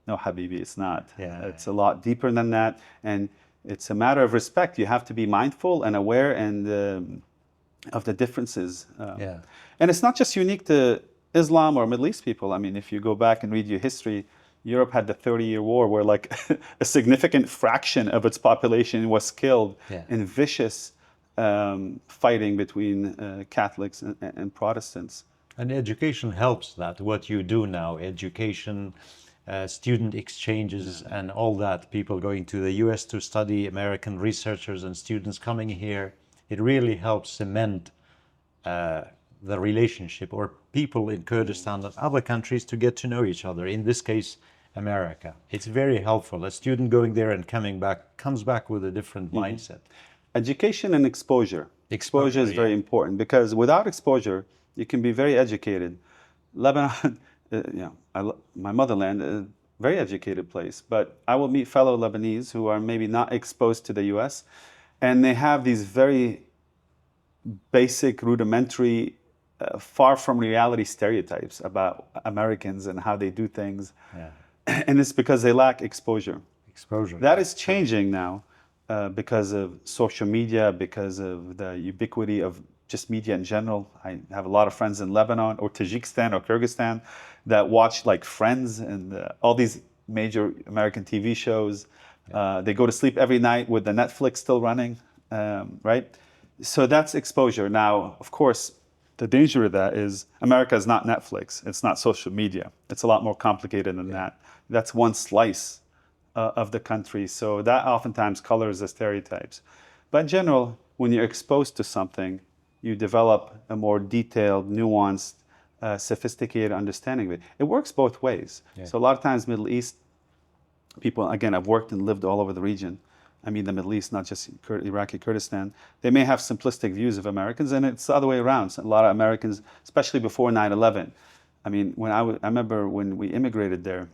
No, Habibi, it's not. It's a lot deeper than that, and it's a matter of respect. You have to be mindful and aware of the differences. And it's not just unique to Islam or Middle East people. I mean, if you go back and read your history, Europe had the 30-year war, where like a significant fraction of its population was killed in vicious fighting between Catholics and Protestants. And education helps that. What you do now, education, student exchanges, and all that, people going to the US to study, American researchers and students coming here, it really helps cement the relationship, or people in Kurdistan and other countries to get to know each other. In this case, America. It's very helpful. A student going there and coming back comes back with a different mindset. Education and exposure. Exposure is very important, because without exposure, you can be very educated. Lebanon, my motherland, a very educated place, but I will meet fellow Lebanese who are maybe not exposed to the US, and they have these very basic, rudimentary, far from reality stereotypes about Americans and how they do things. And it's because they lack exposure. That is changing now because of social media, because of the ubiquity of just media in general. I have a lot of friends in Lebanon or Tajikistan or Kyrgyzstan that watch like Friends and all these major American TV shows. They go to sleep every night with the Netflix still running, right? So that's exposure. Now, of course, the danger of that is America is not Netflix. It's not social media. It's a lot more complicated than that. That's one slice of the country. So that oftentimes colors the stereotypes. But in general, when you're exposed to something, you develop a more detailed, nuanced, sophisticated understanding of it. It works both ways. So a lot of times Middle East people, again, I've worked and lived all over the region. I mean the Middle East, not just Iraqi Kurdistan. They may have simplistic views of Americans, and it's the other way around. So a lot of Americans, especially before 9/11. I mean, I remember when we immigrated there,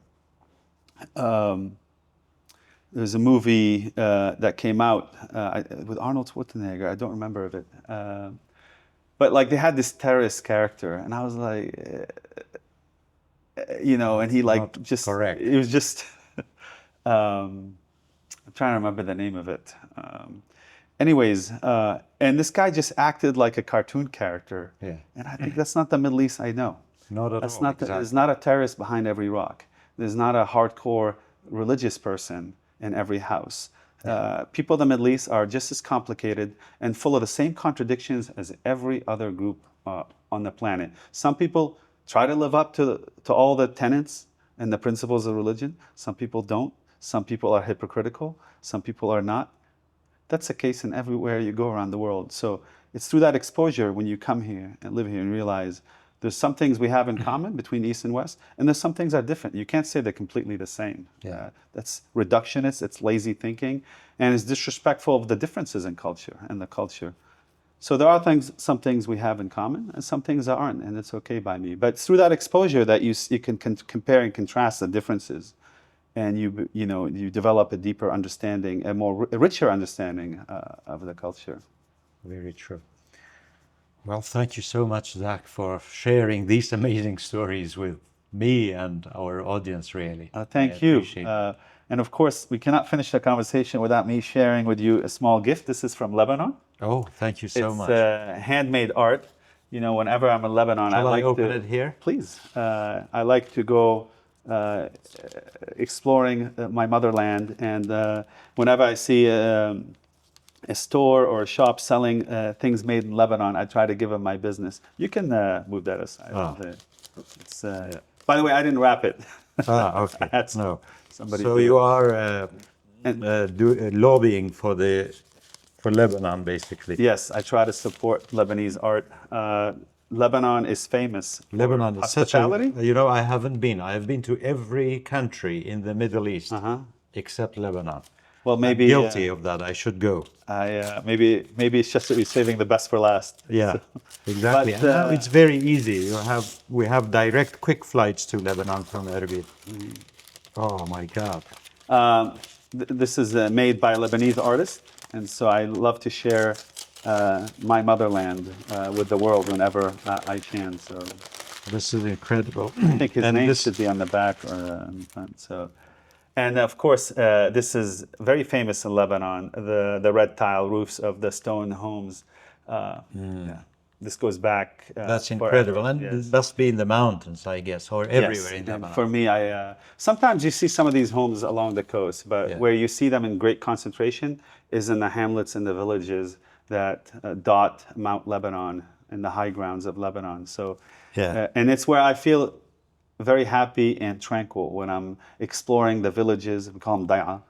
there's a movie that came out with Arnold Schwarzenegger. I don't remember of it. But like they had this terrorist character, and I was like, and he like Not just correct. it was just. I'm trying to remember the name of it. Anyways, and this guy just acted like a cartoon character. Yeah. And I think that's not the Middle East I know. Not at That's all. not. Exactly. There's not a terrorist behind every rock. There's not a hardcore religious person in every house. People in the Middle East are just as complicated and full of the same contradictions as every other group on the planet. Some people try to live up to all the tenets and the principles of religion. Some people don't. Some people are hypocritical. Some people are not. That's the case in everywhere you go around the world. So it's through that exposure when you come here and live here and realize there's some things we have in common between East and West, and there's some things that are different. You can't say they're completely the same. Yeah. That's reductionist, it's lazy thinking, and it's disrespectful of the differences in culture and the culture. So there are some things we have in common, and some things that aren't, and it's okay by me. But it's through that exposure that you can compare and contrast the differences, and you develop a deeper understanding, a richer understanding of the culture. Very true. Well, thank you so much, Zack, for sharing these amazing stories with me and our audience, really. Thank you. And of course, we cannot finish the conversation without me sharing with you a small gift. This is from Lebanon. Oh, thank you so much. It's handmade art. Whenever I'm in Lebanon, Shall I like open to, it here? Please. I like to go exploring my motherland, and whenever I see a store or a shop selling things made in Lebanon, I try to give them my business. You can move that aside. Oh. By the way, I didn't wrap it. Okay. No. So you are lobbying for Lebanon, basically. Yes, I try to support Lebanese art. Lebanon is famous. Lebanon is such hospitality. I haven't been. I have been to every country in the Middle East except Lebanon. Well, maybe I'm guilty of that. I should go. Maybe it's just that we're saving the best for last. Yeah, So, exactly. but, And now it's very easy. We have direct, quick flights to Lebanon from Erbil. Oh my God! This is made by a Lebanese artist, and so I love to share my motherland with the world whenever I can. So this is incredible. I think his name should be on the back or in the front. So. And of course, this is very famous in Lebanon, the red tile roofs of the stone homes. Yeah. This goes back. That's incredible. Forever. And Yes. it must be in the mountains, I guess, or everywhere in And Lebanon. for me, sometimes you see some of these homes along the coast, but where you see them in great concentration is in the hamlets and the villages that dot Mount Lebanon and the high grounds of Lebanon. So, and it's where I feel very happy and tranquil when I'm exploring the villages, we call them daya,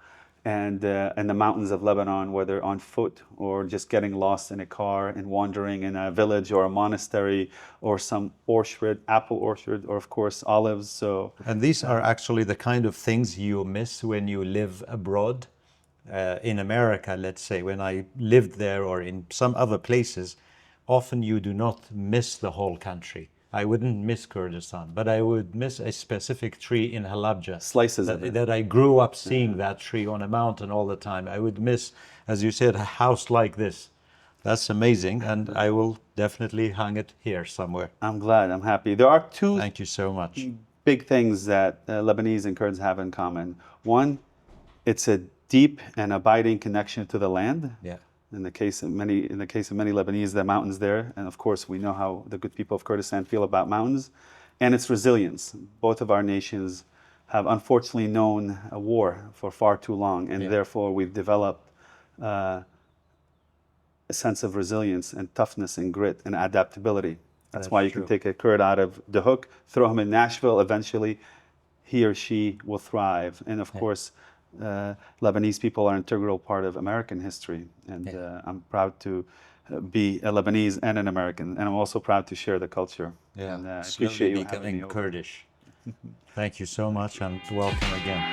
and the mountains of Lebanon, whether on foot or just getting lost in a car and wandering in a village or a monastery or some orchard, apple orchard, or of course olives. So, and these are actually the kind of things you miss when you live abroad. In America, let's say, when I lived there or in some other places, often you do not miss the whole country. I wouldn't miss Kurdistan, but I would miss a specific tree in Halabja. Slices of it. That I grew up seeing that tree on a mountain all the time. I would miss, as you said, a house like this. That's amazing, and I will definitely hang it here somewhere. I'm glad, I'm happy. There are two Thank you so much. big things that Lebanese and Kurds have in common. One, it's a deep and abiding connection to the land. Yeah. In the case of many Lebanese, the mountains there, and of course we know how the good people of Kurdistan feel about mountains, and its resilience. Both of our nations have unfortunately known a war for far too long, and therefore we've developed a sense of resilience and toughness and grit and adaptability. That's why you can take a Kurd out of the hook, throw him in Nashville, eventually he or she will thrive. And of course, Lebanese people are an integral part of American history, and I'm proud to be a Lebanese and an American, and I'm also proud to share the culture. Yeah, and, I slowly appreciate you having becoming me over. Kurdish. Thank you so much, and welcome again.